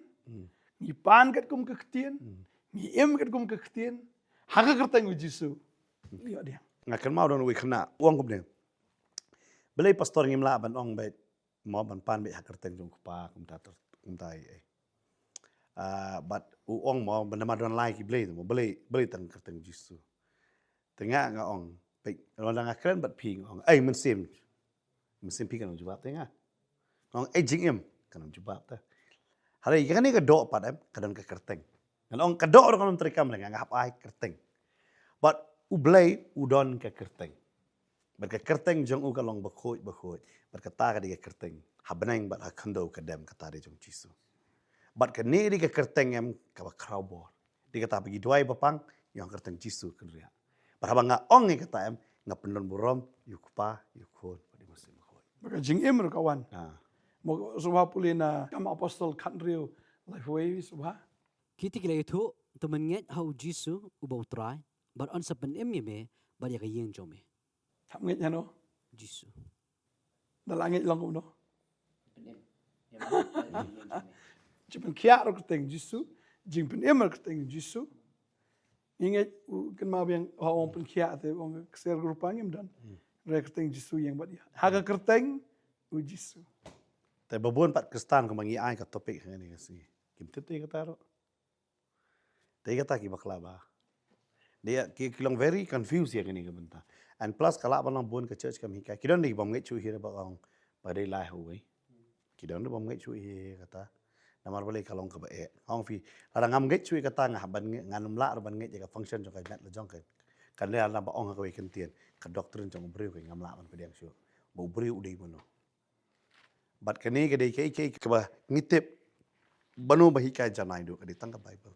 Ngi pan kat kum keketien. Ngi em kat kum keketien. Haka kerteng u Jisu. Iya dia. Ngakan mau don wi kena uang ko bne. Belai pastor ngimla ban ong bet mo ban pan bet hakar teng jong kupa kum tai but uong mo ban ma don lai ki belai mo belai tang kerteng Jisu. Tengah nga ong pe orang ngakren bat ping ong men sim pi kan jawab tengah. Ong jing em kan jawab ta. Hari kan ni ka do padam kadang ka kerteng. Kan ong ka do orang terikam lagi ngap ai kerteng. But u belai u don ka kerteng. Berka kerteng jong u kalong bakhoi. Berkata ka di ka kerteng. Habeneng bat hakando ka dem kata di jong Jisu. But ka ni di ka kerteng em ka ba crowbor. Di kata bagi duai bapang yang kerteng Jisu kendria. Berhabang nga ong ni kata em nga pendon burom yukpa yukon pada musim bakhoi. Baka jing em kawan. Ah. Mo subha puli na kam apostol kanriu Lifeway subha. Kiti kila itu temen nget hau Jisu ubau try, but on sa pen me but ya kayeng jome. Tham ngit no. Jisu. Dalangit lang no. Jipen kia ro kerteng Jisu, jing pen em kerteng Jisu. Ingat kan ma yang orang pen kia te orang kesel grupangim dan kerteng Jisu yang buat dia. Haga kerteng u Jisu. Tapi babon pat Kristan ko mangi ai ka topik ngani kasi. Kim tete kata ro. Dia kata ki bakla ba. Dia kilong very confused ya ngani ka benta. And plus kala balang bon ka church kami ka. Kidon ni bom ngai chu hira ba ong padai lai huai. Kidon ni bom ngai chu hi kata. Namar balik kalong ka ba e. Ong fi ada ngam ngai chu kata ngaban nganum la ban ngai ka function jong ka net la jong ka. Kan dia la ba ong ka we kentien. Ka doktrin jong breu ka ngam la ban pediang syu. Bo breu udai mono. But kani ka dei kai ka ba ngitip banu ba hikai janai do ka di tangka Bible.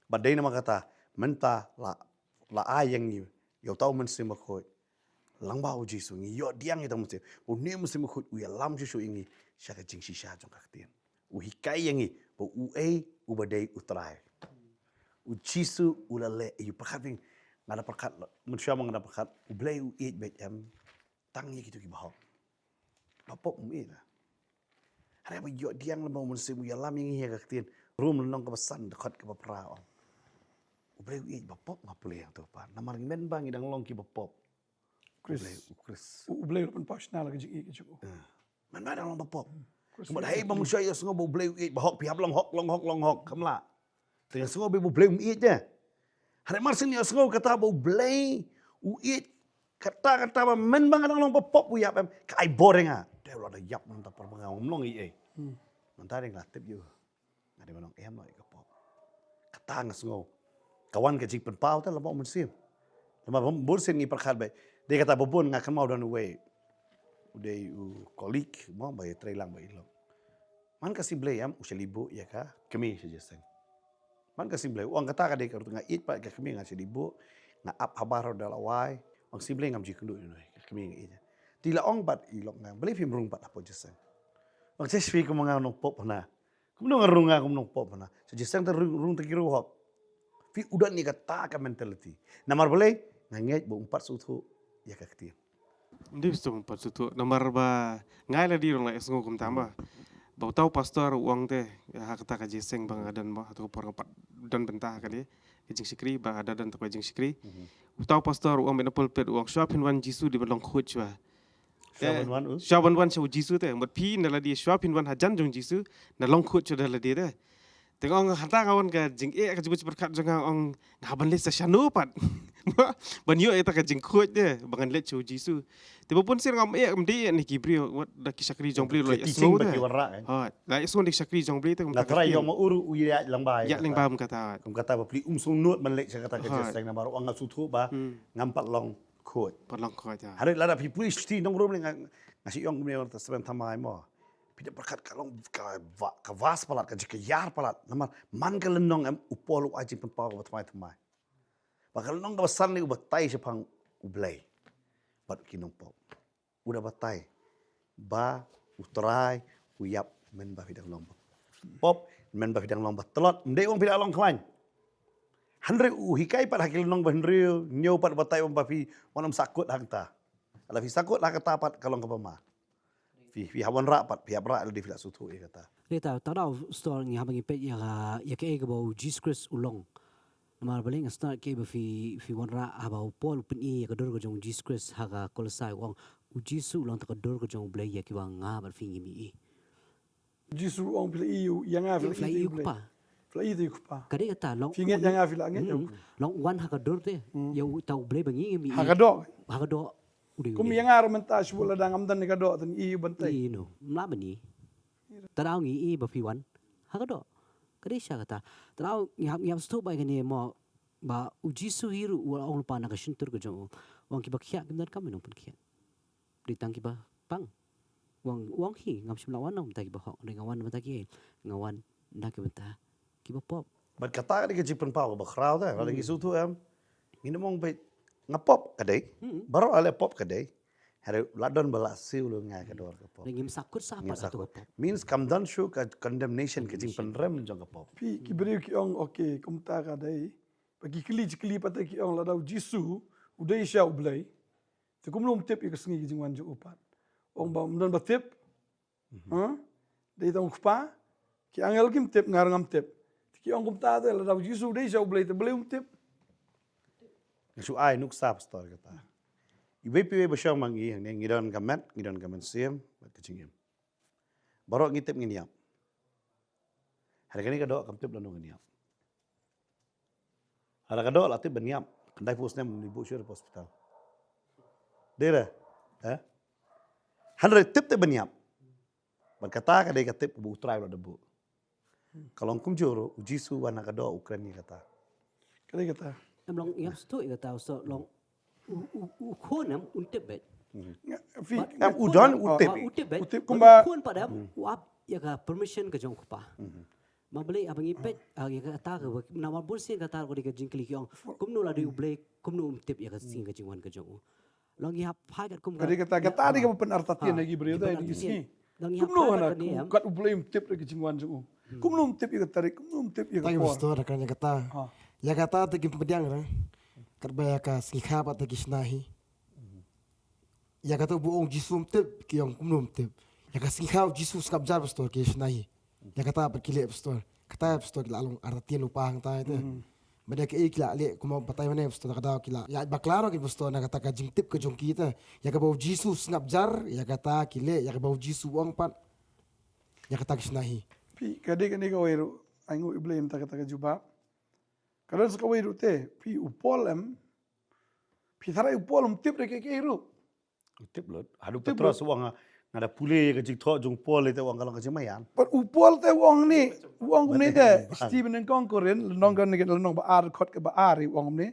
But dei nama kata menta la ayang ni yo tau men sim khoi. Lang ba u Jisu ngi yo diang ita mesti. U ni mesti khoi u ya lam Jisu ingi syaka jing shisha jong ka tien. U hikai yangi bo u u ba dei utrai. U Jisu u la le yu pakat ving ngada pakat manusia ngada pakat u blai u eat bet em tangi gitu ki bahok. Bapok mui lah. Hari apa yo diang lembau mesti mu ya lam ingi ka tien. Room nong ka basan dekat ka bapra. Ublei uit bapop ngapule yang tu pa. Namar men bang idang long ki bapop. Chris. Ublei pen passional ke jing ke juku. Man ba long bapop. Kemudian hai bang saya ya sengo ublei uit bahok pihap long hok kamla. Tengah sengo be ublei uit je. Hari mar sini ya sengo kata ublei uit kata ba men bang idang long bapop uyap em kai boring ah. Dia lo ada yap mantap perbangang long i. Mantap ding latip yo. Ngade manong em lo ka pop. Kata ngasngo. Kawan ke jing penpau ta lama musim. Lama bursin ngi perkhat bay. Dia kata babon ngakan mau dan we. Udai kolik mau bay trailang bay lo. Man kasih blay am usalibu ya ka kami saja. Man kasih blay uang kata ka dia ka it pa ka kami ngasi libu nga ap habar dalawai. Ang siblay ngam jikundu ino ka kami ngi ija. Tila ong bat ilok nga beli film rung bat apo jesang. Ang seswi ko mga nong pop na. Kumno nga runga kumno pop na. Sa jesang ta rung ta kiru hop. Fi udah ni kata ka mentality. Namar boleh nganget bu 4 sutu ya ka ketir. Ndi sto empat sutu nomor ba ngai la di rong la esngo kum tamba. Bau tau pastor uang teh ya kata ka jeseng bang adan ba atau por empat dan bentah kali jing sikri ba ada dan to jing sikri. Tau pastor uang ben pulpit uang shop in wan Jisu di belong coach ba. Shaban wan show Jisu teh mat pi na la di shop in wan hajan jong Jisu na long coach da la di teh. Tengok harta kawan ke jing ka jebut berkat jong ong ngaban le sa shanu pat. Ban yo eta ka jing coach deh bangan le show Jisu. Tiba pun sir ngam mdi ni kibrio wat da kisakri jong bri lo ya Teaching so bagi deh. warra kan. Ha, la so dik sakri jong bri teh La try yo mo uru uya lang bay. ya ling bam kata. Kum kata ba pli sung nut man lek sa kata ka jeseng namar uang nga sutu ba ngampat long khot. Perlang kau aja. Hari lada pi puli sti nong rum ngasi yong kumne warta seven tamai mo. Tidak berkat kalong ka vas palat ka jika yar palat namar man ka lenong am upolo aji penpau ba tamai. Bakal nong ka basan ni ubatai sepang ublay. Bat kinong pop. Udah batai. Ba utrai uyap men ba fidang long pop men ba fidang long telot ndai wong fidang long kwan. Hanre hikai pat hakil nong ba henry nyau pat batai wong ba fi wanam sakut hangta. Ala fi sakut lah kata pat kalong ka pama. Fi hawan rapat pihak rak di filak sutu kata. Kita tahu store ni habang ipet ya ke bau Jesus Christ ulong. Namar balik start ke fi wanra abau Paul pun i ka dor ko jong Jesus Christ haga kolosai wang ujisu lang ta ka dor ko jong blay ya ki wang nga bar fi mi i. Jisu ong pila iu yang a pila Fly iu ku pa. Pila iu pa. Kade kata long Finget yang a pila nget. long wan haga dor te ya tau blay bangi mi. Hakado. Haga do udah. Kum yang a menta shula dang amdan ni kado tan iu bantai. Ino, mla bani. Taraw ngi i ba fi wan. Haga do. Kade siya kata. Taraw ngam stop ba gani mo ba ujisu hiru wa ong pa na ka shintur ko jong. Wang ki ba kya kim dan kam no pun kya. Ditang ki ba pang. Wang hi ngam simla wan nam ta ki ba hok ngawan mata ki ngawan na ki bata ki ba pop. But kata ka di pen pau ba crowd dah. Kalau gisu tu ini mong be ngapop kadai. Baru ale pop kadai. Hari ladon bala siu lu ngai ka dor ka pop. Ngim sakut sa apa tu pop. Means come down show ka condemnation ka jing pen rem jong ka pop. Pi ki beriu ki ong okay kum ta ka dai. Bagi kili pata ki ong ladau Jisu udai sya ublai. Te kum lum tip ik sengi jing wan ju upat. Ong ba mdan ba tip. Dai tong kpa ki angel kim tip ngar ngam tip. Ki ong kum ta da ladau Jisu udai sya ublai te belum tip. Su ai nuk sap story kata. Ibe piwe basyang mangi yang ngidan kamet, ngidan kamen siem, kecingim. Baru ngitip nginiap. Hari kini kadok kam tip lanong nginiap. Hari kadok latip beniap, kendai pusnya menibu syur hospital. Dera, Hari tip te beniap. Berkata kadai katip bu utrai lo debu. Kalau kum juru ujisu wana kadok Ukraina kata. Kali kata. Long ngam stu kata so long ukhonam untebet. Fi Udon utip. Utip kumba- ukhon padam uap ya ka permission ka jong kupa. Mabeli abang ipet ya ka ta ka nama bursi ka ta ko di ka jingkli ki ong kumno la di ublay kumno umtip ya ka sing ka jingwan ka jong. Long ya hagat kum Kali kata di ka penartatian lagi beriu dai di sini. Kumno ana kat ublem tip lagi jingwan ju. Kumno tip ik tarik, kumno tip ik Tayo por. pastor kanya kata. Ya kata tagi pediang ra. Karbaya ka sikapa tagi snahi. Ya kata buong Jisum tip ki yang kumnum tip. Ya ka sikap Jesus kap jar pastor ki snahi. Ya kata perkile pastor. Kata pastor lalong artian upang ta itu. Bada ke ikla le kuma patay mana pastor kada kila. Ya baklaro ki pastor na kata ka jing tip ke jong kita. Ya ka bau Jesus ngap jar ya kata kile ya ka bau Jesus uang pan. Ya kata ki snahi. Pi kade kani ka wairu aingu iblem ta kata ka jubab. Kadang suka wairu te pi upolem. Pi tharai upolem tip reke ke iru. Tip lot. Hadu petros uang ngada pule ka jing tho jong pol itu uang kalau ka jing mayan. But upol te wong ni de Stephen and Concorin lenong kan ni lenong ba ar khot ke ba ari wong ni.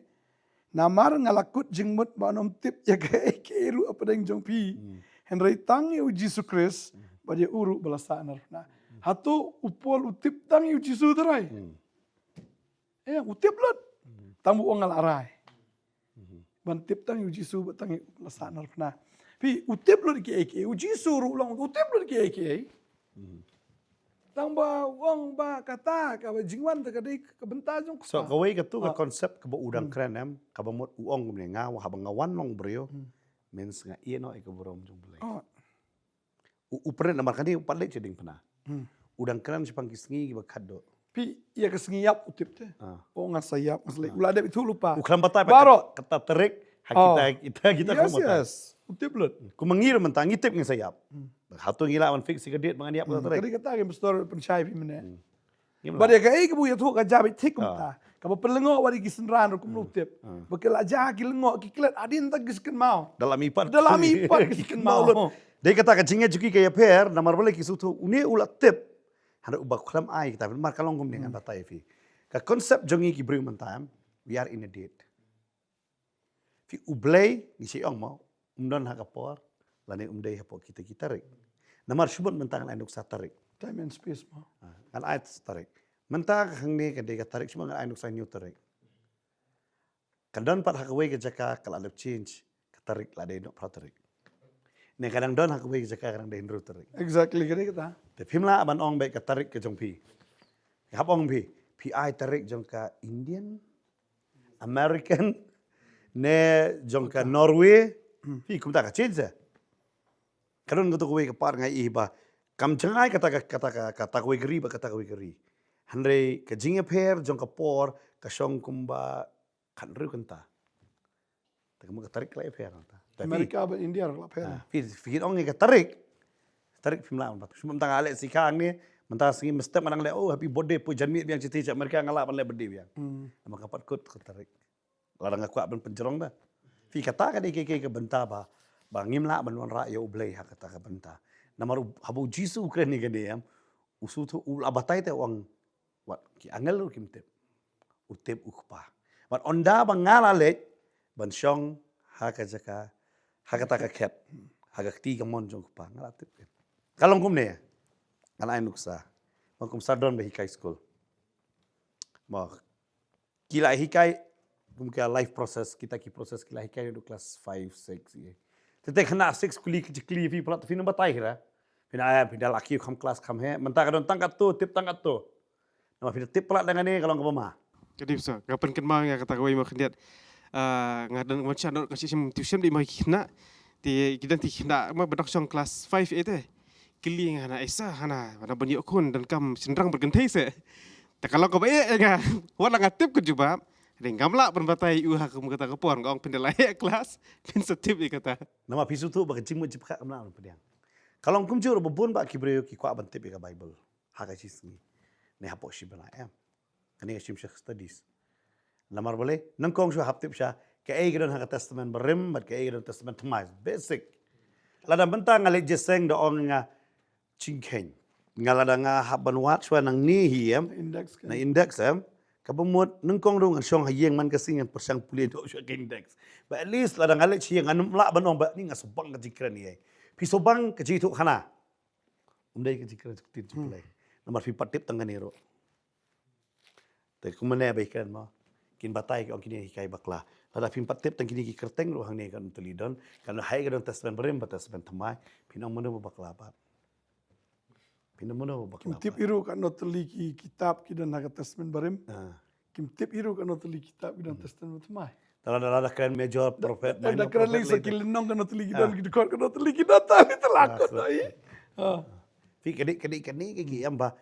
Namar ngalakut jingmut ba nom tip ya ke iru apa deng jong pi. Henry tang yu Jesus Christ ba dia uru balasa nar na. Hatu upol utip tang yu Jesus terai. Utip lot. Tang bu wong ngalarai. Ban tip tang yu Jesus ba tang balasa nar na. Pi utip lot ki eke Jesus ru long utip lot ki eke. Tang ba wong ba kata ka ba jingwan ta kadai ka benta jong So kawai ka tu ka konsep ka ba udang kren ka ba mot uong kumne nga wa habang ngawan long brio. Means nga iya no ika burom jong bulay. Upren namar kani palit jeding pena. Udang kren si pangkisngi ba kaddo. pi ia ka singiyap utip te. O nga sayap ngasli. Ula de itu lupa. Ukran batay Baro. kata terik kita Yes, kumata. yes. Utip lot. Kumangir mentang ngitip ng sayap. Hatu ngila man fix ka diet mga niap ka terik. Kadi kata ke pastor pensyai pi mene. Bade ka ei kebu ya tu ka jabi tik kumta. Ka ba pelengo wadi gisenran kum utip. Bakal aja ki lengo ki klet adin ta gisken mau. Dalam ipat. Dalam ipat gisken mau. Dia kata ka jinga juki kaya per namar balik isutu uni ulat tip. Hada ubak kram ai kita mar kalong kum dengan batai fi. Ka konsep jongi ki bring mentam we are in a date. Fi ublay ni si ong mo umdon ha kapor lani umday ha po kita tarik. Namar subot mentang anduk sa tarik. Time and space mau. Kan ayat tarik. Mentang hang ni ka deka tarik semua anduk sa new tarik. Kadang pat hakaway ka jaka kala adap change ka tarik la day no pra tarik. Ne kadang don hakaway ka jaka kadang day no tarik. Exactly kadi kata. Te pimla aban ong bay ka tarik ka jong pi. Hap ong pi. Pi ai tarik jong ka Indian, American, ne jong ka Norway. Pi kumta ka change. Kadang ko to ka par ngai iba. Kam jangai kata kaway geri ba kata kaway geri. Handre ka jinga per jong ka por kasyong kumba kan ru kenta. Kamu ketarik lah ya kanta. Amerika dan India lah pera. Fikir orang yang tarik film lah. Cuma mentang alek si kang ni, mentang singi mesti manang le happy birthday pu janmi biang citi cak mereka ngalap le birthday biang. Nama kapat kut tarik. Larang aku abang penjerong dah. Fi kata kan ke benta ba. Bangim lah banwan ra ya ublay hak kata ke benta. Nama habu jisu Ukraine ni gede yam. Usu tu abatai te wang wat ki angel lu kimtep. Utep ukpa. Wat onda bangala le ban syong hak jaka hak kata ke ket. Hak ti gamon jong ukpa ngala tep. Kalong kum ne. Ngala ai nuksa. Makum sadon be hikai school. Ma kila hikai kumka life process kita ki proses kila hikai do kelas 5 6 ye. Tete kena 6 kuli kecikli fi plat fi number tai hira. Pina ayam pina laki kam kelas kam he mentang kadon tangkat tu tip tangkat tu. Nama pina tip plat dengan ni kalau ngapa mah. Jadi besar. Kapan kenal yang kata kau yang kendiat ngadang macam nak kasih sim tuition di mana ti kita ti nak mah bedak song kelas 5 itu. Kili yang hana esa hana pada banyak kun dan kam sendrang bergentai se. Tak kalau kau baik ya, wala ngatip ke juga. Ringgam lah berbatai uha kamu kata kepon kau pendalai kelas pin setip kata. Nama pisu tu bagi cimu cipka kamna pediang. Kalau kum jur bebun ba kibreu ki kwa bantip ka Bible. Haka cisni. Ne hapo shi bana em. Kani shim shekh studies. Lamar boleh nangkong shu haptip sha ke ai gedon haka testament berim bat ke ai gedon testament tmais basic. Lada bentang ngale jeseng do ong nga cingkeng. Ngalada nga haban wat shwa nang ni hiem Index kan. na index em. Kabumut nangkong dong syong hayeng man kasing yang persang pulih do shwa index. But at least lada ngale chi yang anum la banong ba ni ngasubang ka jikran ni ai. Pisobang ke jitu khana. Umdai ke jikran tin juplai. Nomor fi patip tangan ero. Te kumane baikan ma. Kin batai ke ong kini hikai bakla. Lada fi patip tang kini ki kerteng ro hang ni kan telidon. Kan hai ke don testament berim testament thamai. Pinong mono bakla ba. Pinong mono bakla. Kim tip iru kan noteli ki kitab ki dan haka testament barim. Kim tip iru kan noteli kitab ki dan testament mai. Lada keren major prophet. Ada keren lagi sekilinong kan noteli ki dan ki dekor kan noteli ki data ni terlakon ai. Fi kedik kani ke gi amba.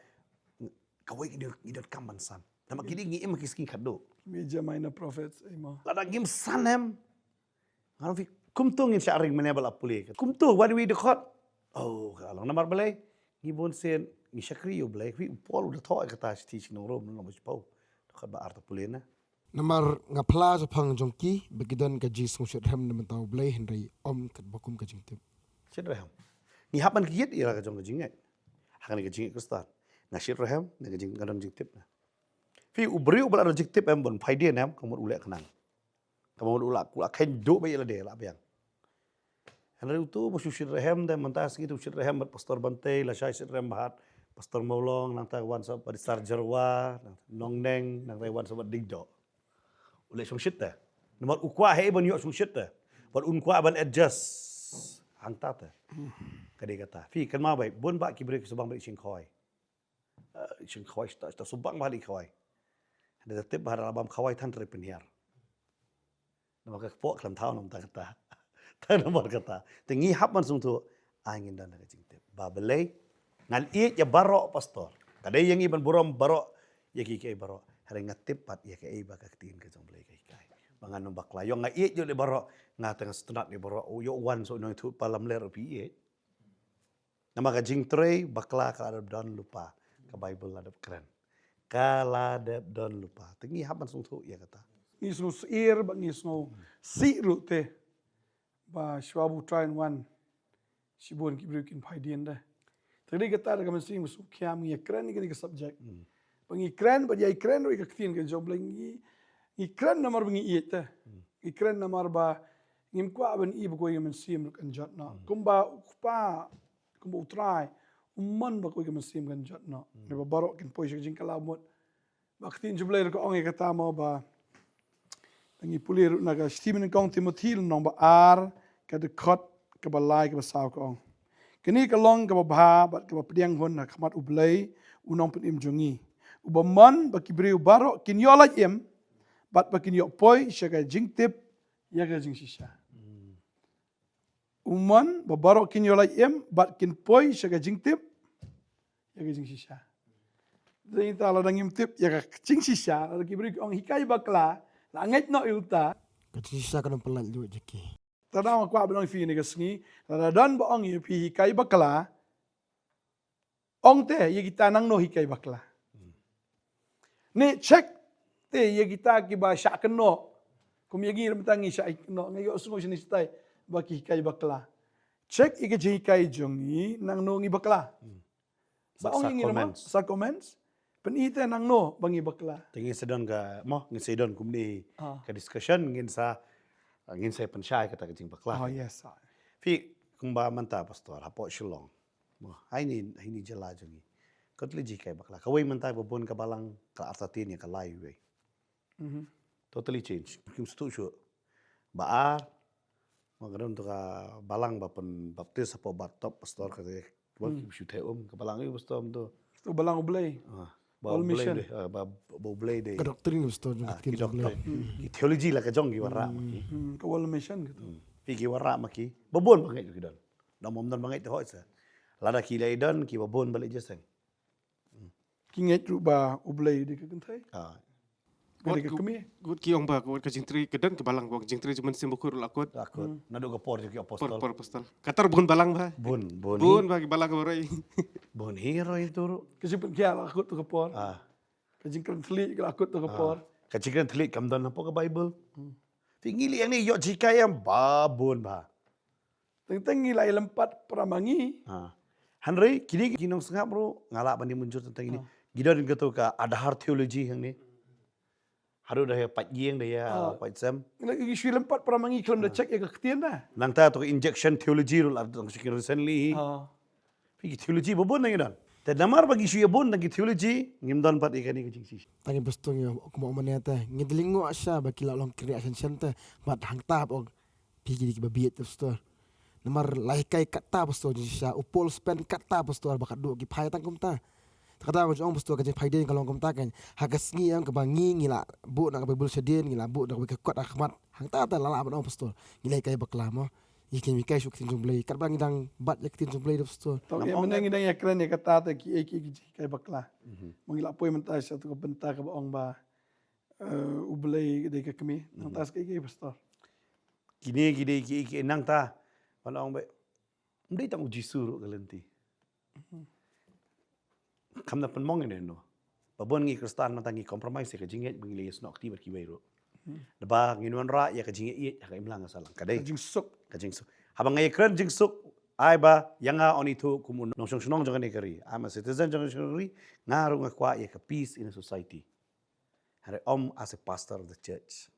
Kawai ki dot kamban san. Nama kini gi em kiskin kado. Meja minor prophets ai ma. Lada gim sanem. Ngaron fi kumtung in syaring menebal apuli. Kumtu what we dekot. Oh, kalau namar belai. Ngibon sen ni syakri yo belai. Fi pol udah thoi kata teaching no rom no mas pau. Dekot ba arta pulena. Namar ngapla japang jongki begidan ka jis musyad ham na mentau blay henry om kat bakum ka jingtip. Syiraham. Ni hapan kiyet ira ka jong jinget. Hakan ka jinget kristan. Na syiraham na ka jing kadon jingtip na. Fi ubri ubal ada jingtip em bon faide nam kamut ulek kenang. Kamut ulak ku akan do ba yela de la biang. Henry tu musyad syiraham dan mentas gitu syiraham bat pastor Bante la syai syiraham bahat pastor Maulong nang Taiwan sa pada Sarjarwa nong neng nang Taiwan sa digdo. Oleh sung shit dah. Nomor ukwa he ban yok sung shit dah. Ban unkwa ban adjust hang ta ta. Kadai kata. Fi kan ma bai bon ba ki break subang balik sing khoi. Sing khoi sta subang balik khoi. Ada tip bahar album khoi tan tre penhiar. Nama ka pok klam thau nam ta kata. Ta nomor kata. Tengi hap man sung tu angin dan ka jing tip. Ba belai ngal i ya barok pastor. Kadai yang iban burom barok ya ki ke barok. Hari ngatip pat ya ke iba ka tin ka jong belai kai kai. Bangan nombak layong nga i jo le barok nga tengah stunat ni barok yo wan so no tu palam ler pi. Nama ka jing tre bakla ka adab don lupa ka Bible adab keren. Kala adab don lupa. Tengi hapan sung tu ya kata. Ni sno seir ba ni sno si rute. Ba shwabu train one. Sibon ki breaking paidian dah. Tadi kata ada kami sing masuk kiam ya keren ni ke subject. Bangi keren ba dia keren ro ikaktin ke job lagi. Ni keren namar bangi iet ta. Ni keren namar ba ngim kwa ban i ba ko yang mensim kan jat na. Kumba ukpa kumba utrai. Umman ba ko yang mensim kan jat na. Ne ba barok kin pois jing kalamot. Baktin job later ko ang kata mo ba bangi pulir naga Stephen kong Timothy nong ba ar ka de kot ka ba lai ka ba saw ko ong. Kini kalong ka ba ba bat ka ba pediang hon na kamat ublay unong pen im jongi. Ubaman baki beriu barok kin yo laj em bat bakin yo poi syaga jing tip ya ga jing shisha. Uman babarok kin yo laj em bat kin poi syaga jing tip ya ga jing shisha. Jadi tala dangim tip ya kecing sisa lagi beri ong hikai bakla langit no ilta Kecisa kan pelan lu jeki. tada ma kwa benong fi ni kasngi tada dan ba ong yu pi hikai bakla ong te ye kita nang no hikai bakla. Ni cek te ye kita ki ba syak keno kum ye gi remtangi syak keno ngayo sungo sini stai ba ki hikai bakla. Cek ike hikai jongi nang no ngi bakla. Ba ong ngi sa comments penita nang no bangi bakla. Tingin sedon ka mo ngin sedon kumni Ah. ka discussion ngin sa pensyai kata kecing bakla. Oh yes. Fi kumba manta pastor hapo shilong. Mo hai ni jela jongi. Kot leji kai bakla. Kawai manta babon ka balang ka artatin ya ka lai we. Totally change. Kim stu shu. Baar magaron to ka balang bapen baptis apa batop pastor ka de. Wa kim shu te ka balang yu pastor to. Tu balang ublay. All mission. Bau blay de. Ka doktrin Pastor Ah, juga ki doktor. Ki theology lah ka jong ki warra maki. Kawal mission gitu. Pi ki warra maki. Babon bangai ki don. Namom don bangai te hoi sa. Lada ki lai don ki babon balik jeseng. Kinget ruba ublay di kekentai. Ah, Gede ke kemi. Gut ki ong ba gut ka jingtri kedan ke balang wang jingtri cuma simbukur lakut. takut. Nado ka por ki apostol. Por apostol. Katar bun balang ba. Bun Bun ba ki balang borai. Bun hero itu. Kasi pun kia lakut tu kepor. Ah, Kasi keren telik lakut tu kepor. kacikan telit kam don apa ka Bible. Tingili yang ni yo jika yang babon ba. Tentang nilai lempat pramangi. Ah. Henry kini kinong sengap bro ngalak bandi muncul tentang ini. Gidon gitu ka adahar teologi yang ni. Haru dah ya pat gieng dah ya pat sam. Lagi isu lempat pramangi kelam dah cek ya keketian dah. Nang ta to injection theology rul ada tong sikir recently. Ah. Pi theology babon nang idan. Te damar bagi isu ya bon nang theology ngimdan pat ikan ni kecing sis. Tangi Pastor nya kuma maneta ngidelingo asya baki la long kiri asan senta mat hang tap og pigi di babiet Pastor. Namar laikai kata Pastor jisya upol spend kata Pastor bakat do ki pai tangkum ta. Kata ko jong Pastor kajeng pai den kalong kum ta kan hagas ngi yang kebangi ngila bu nak Bible sedien ngila bu nak ke kot akhmat hang ta ta lala ban Pastor ngilai kai baklamo ikin mikai syuk tin jumblai kat bang dang bat yak tin jumblai Pastor. Tau yang menang idang ya keren ya kata ta ki eki kai bakla. Mengilak poi mentas satu ke bentar ke baong ba. Ublay gede ke kemi. Mentas ke iki pastor. Kini ki nang ta. Panong be. Ndai tang uji suru galenti. Kam na penmong ini no. Babon ngi Kristan matangi compromise ka jinget bingili snok ti ki bairo. Daba nginuan ra ya ka jinget i ka imlang salang. Kadai Jing sok. kajing suk. Habang ngay kren jing suk ay ba yang nga on itu kumun nong song sunong jangan nekari. I'm a citizen jangan nekari ngaru nga kwa ya ka peace in a society. Hari as a pastor of the church.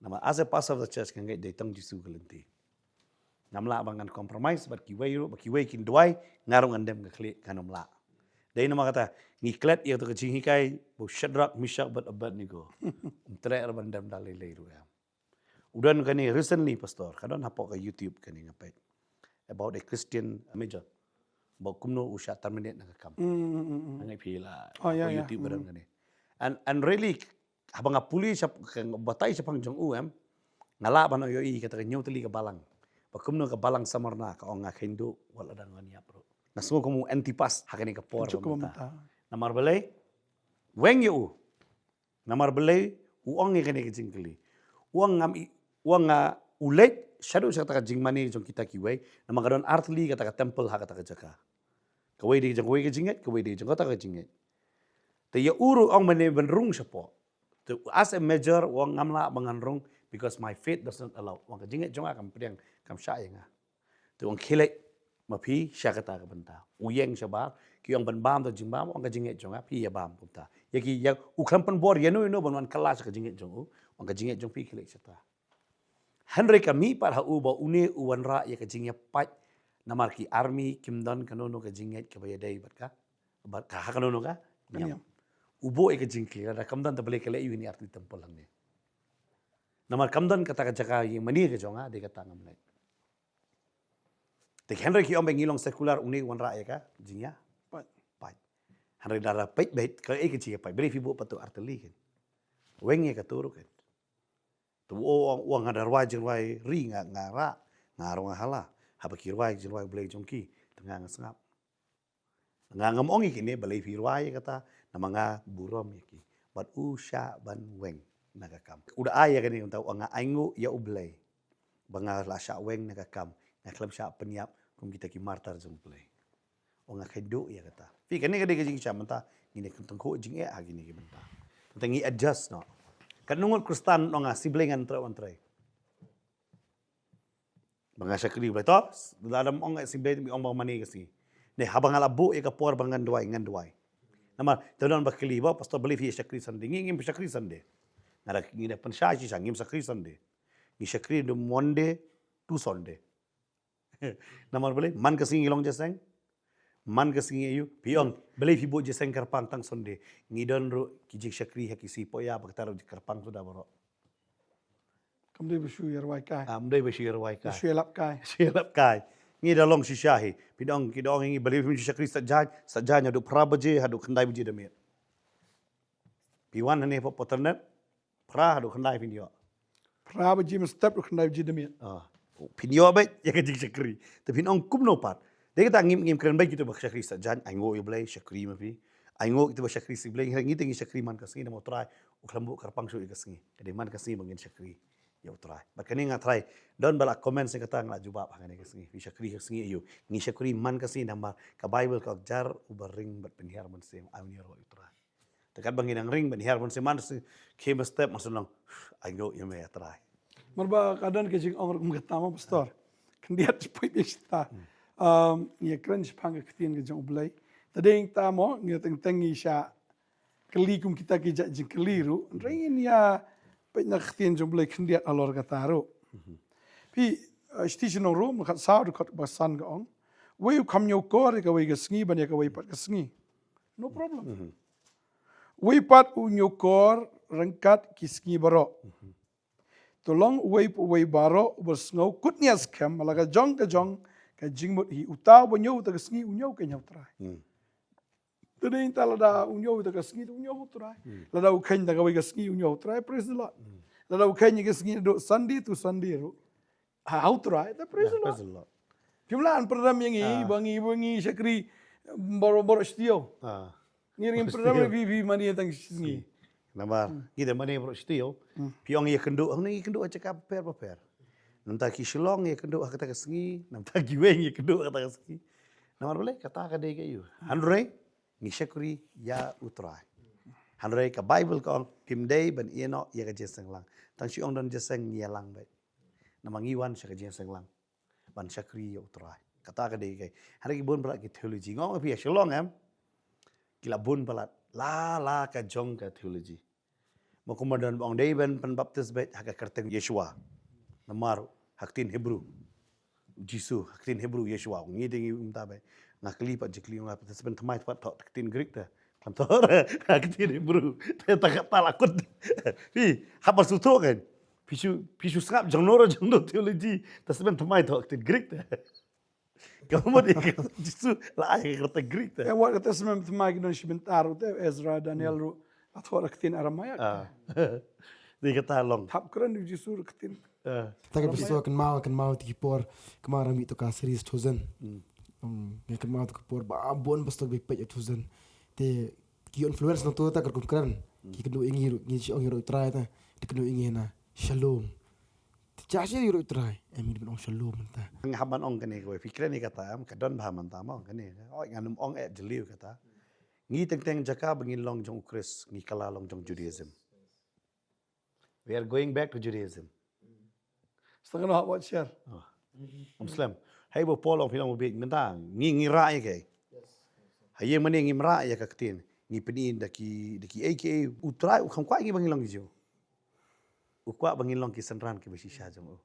Nama as a pastor of the church kan ngay datang jisu galenti. Namla abangan compromise bar kiway kin duai ngaru ngandem ka klik kanomla. Dai nama kata ngiklet ya to kajing hikai bu Shadrach Meshach but Abednego. Tre bandam dalai leiru ya. Udan kani recently pastor kadon hapo ka YouTube kani ngapai about a Christian major ba kumno usha terminate nakakam ngai pila Oh, ya, ya. YouTube barang kani and really habang apuli sa batay sa pangjong ngala ba no yo i kata nyaw tali ka balang ba kumno ka balang samarna ka ong hindu wala dan ngani apro nasungo kumu antipas hakani ka por Cukup menta. namar balay weng yo namar balay uang ni kani kajingkali uang nga ulet shadow sa taka jingmani jong kita kiway na magkaroon artli kata ka temple ha kata ka jaka kaway di jang way ka jinget kaway di jang kata ka jinget te ya uru ang mani benrung siya po as a major uang ngamla banganrung because my faith does not allow uang ka jinget jong akam pediang kam siya nga te uang kilay mapi siya kata ka banta uyeng siya ba kiyong banbam to jingbam uang ka jinget jong pi ya bam punta yaki ya uklam penbor yano banwan kalas ka jinget jong uang ka jinget jong pi kilay siya ta Henry kami para uba une uwan ra ya kajingnya pat namar ki army kimdan kanono kajinget kabayadai batka ka kanono ka Kanyam. ubo e kajingki ada kamdan ta bale kale ini arti tempel lang ni namar kamdan kata kajaka yang mani ka jonga de kata ngamle te Henry ki ombe ngilong sekular une uwan ra ya ka jingnya pat Henry dara pait ka e kajingnya pat beli fibo patu arteli kan wenge ka turu kan tu uang ada ruai jirwai ri ngara ngaro ngahala haba kirwai jirwai boleh jongki tengah ngasengap Nga ngamong iki ni balay firway kata namanga burom iki. Bat usya ban weng nagakam. Udah aya kani unta nga aingu ya ublay. Banga la sya weng nagakam. Nga klam sya peniap kum kita ki martar jumplay. O nga kedo ya kata. Fi kani kadi kajing sya menta ngini kentengko jing e gini ki menta. Tengi adjust no. Kanungot Kristen no nga siblingan antray. Banga sya kri blay to. Dalam ong siblay mi ong bang mani kasi. Ne habang alabu ya kapor bangan duai. Nama tadan bakli ba pastor believe hi syakri sande ngim syakri sande. Nara ngina pensya si ngim syakri sande. Ni syakri de monde tu sonde. Nama boleh man kasing ilong jaseng. Man kasing ayu piong believe hi bo jaseng karpang tang sonde. Ngidon ro kijik syakri hakisi poya baktar karpang sudah boro. Kamde besu yarwai kai. Amdai bashir wai kai. Besu lap kai. Silap kai. Ngi dalong si syahi. Pidong kidong ngi believe mi syakri sajanya do prabaje hadu khandai buji damit. Piwan ne po poternet pra hadu khandai pinyo. Praba jim step ru khandai ji demiet. Pinyo ba ya ka jik syakri. Tapi pinong kum no pat. Dia kata ngim keren baik kita bak syakri sajan aingo yo blai syakri ma pi. Aingo kita bak syakri si blai ngi tengi syakri man kasngi na mo try uklambu karpang su kasngi. Kade man kasngi bangin syakri. Ya utrai. Bakani nga try. Don bala comment sa kata nga jubab hangane kasngi. Fi syakri kasngi ayu. Ngi syakri man kasngi nama ka Bible ka jar ubering bat penhiar man sem awni ro utrai. Dekat bangin ang ring penhiar man sem man came step masun lang aingo yo me try. Marba kadan kejing ong rum katama pastor. Kendiat sepoi bista. Ngia keren sepanga ketien kejang ublay. Tadeng tamo ngia tengi sya kelikum kita kijak jing keliru. Ringin ya nak ketien jumblay kendiat alor kataro. Pi station ong rum kat sao dekat basan ka ong. Wei kam nyokor ka wei gasngi ban ya ka wei pat gasngi. No problem. Wei pat u nyokor rengkat kisngi baro. Tolong wei baro bersngau kutnya skam malaga jong ka jingmut hi utaw banyo ta gasngi unyo ka nyau trai. Tadeng talada unyo ta gasngi unyo trai. Lada u khen ta ka wei gasngi unyo trai praise the Lord. Lada u khen gasngi do Sunday to Sunday ro. How try ta praise the Lord. Jumlaan perdam yang bangi syakri boro stio. Ngiring perdam vi mani tang sini. Nambar kita mani bro stio. Piong ya kendo ang ngi kendo aja paper. Namta ki shilong ya kendo kata kasngi, namta giweng ya kendo kata kasngi. Namar boleh kata kade kayu. Handre ngi syakri ya utrai. Handre ka Bible ka pimdei ban ieno ya ka jeseng lang. Tang siong don jeseng ya lang bai. Namang iwan sya ka jeseng lang. Ban syakri ya utrai. Kata kade kay. Hari ki bon balat ki theology. Ngong pi shilong kila bon balat la ka jong ka theology. Mo kumadan bang dei ban pan baptis bai haka kerteng Yeshua. Namar haktin Hebrew. Jisu haktin Hebrew Yeshua. Ngi dingi umta bai. Ngakli pat jekli ngap tasben tmai pat tok haktin Greek ta. Kantor haktin Hebrew. Ta takut. Pi hapa suto kan. Pisu skap jongnoro jongno theology. Tasben tmai tok haktin Greek ta. Kamu di Jisu la ay kerta Greek ta. Wat kata semem tmai don shibentaru te Ezra Daniel ru atwa raktin Aramayak. Di kata long. Tap keren di Jisu raktin. Taka pessoa que mal te por que mal ramito ka series thousand. Que mal te por ba bon pastor be pet thousand. Te ki influence no to ta kar kran. Ki kendo ingi ngi ong ro try ta. Te kendo ingi na shalom. Te chashi ro try. Emi ben ong shalom ta. Ngaban ong kene ko fikre ni kata am kadon bahaman tama kene. Oi nganum ong jeliu kata. Ngi teng jaka bangin long jong Chris ngi kala long jong Judaism. We are going back to Judaism. Setengah nak buat share. Muslim. Hai bo polong filang mo big mentang. Ngi ra ya kay. Hai yang mani ngi ra ya kaktin. Ngi penin daki AKA utrai ukam kwa ngi bangin long jo. Ukwa bangin long ki senran ki besi sha jong.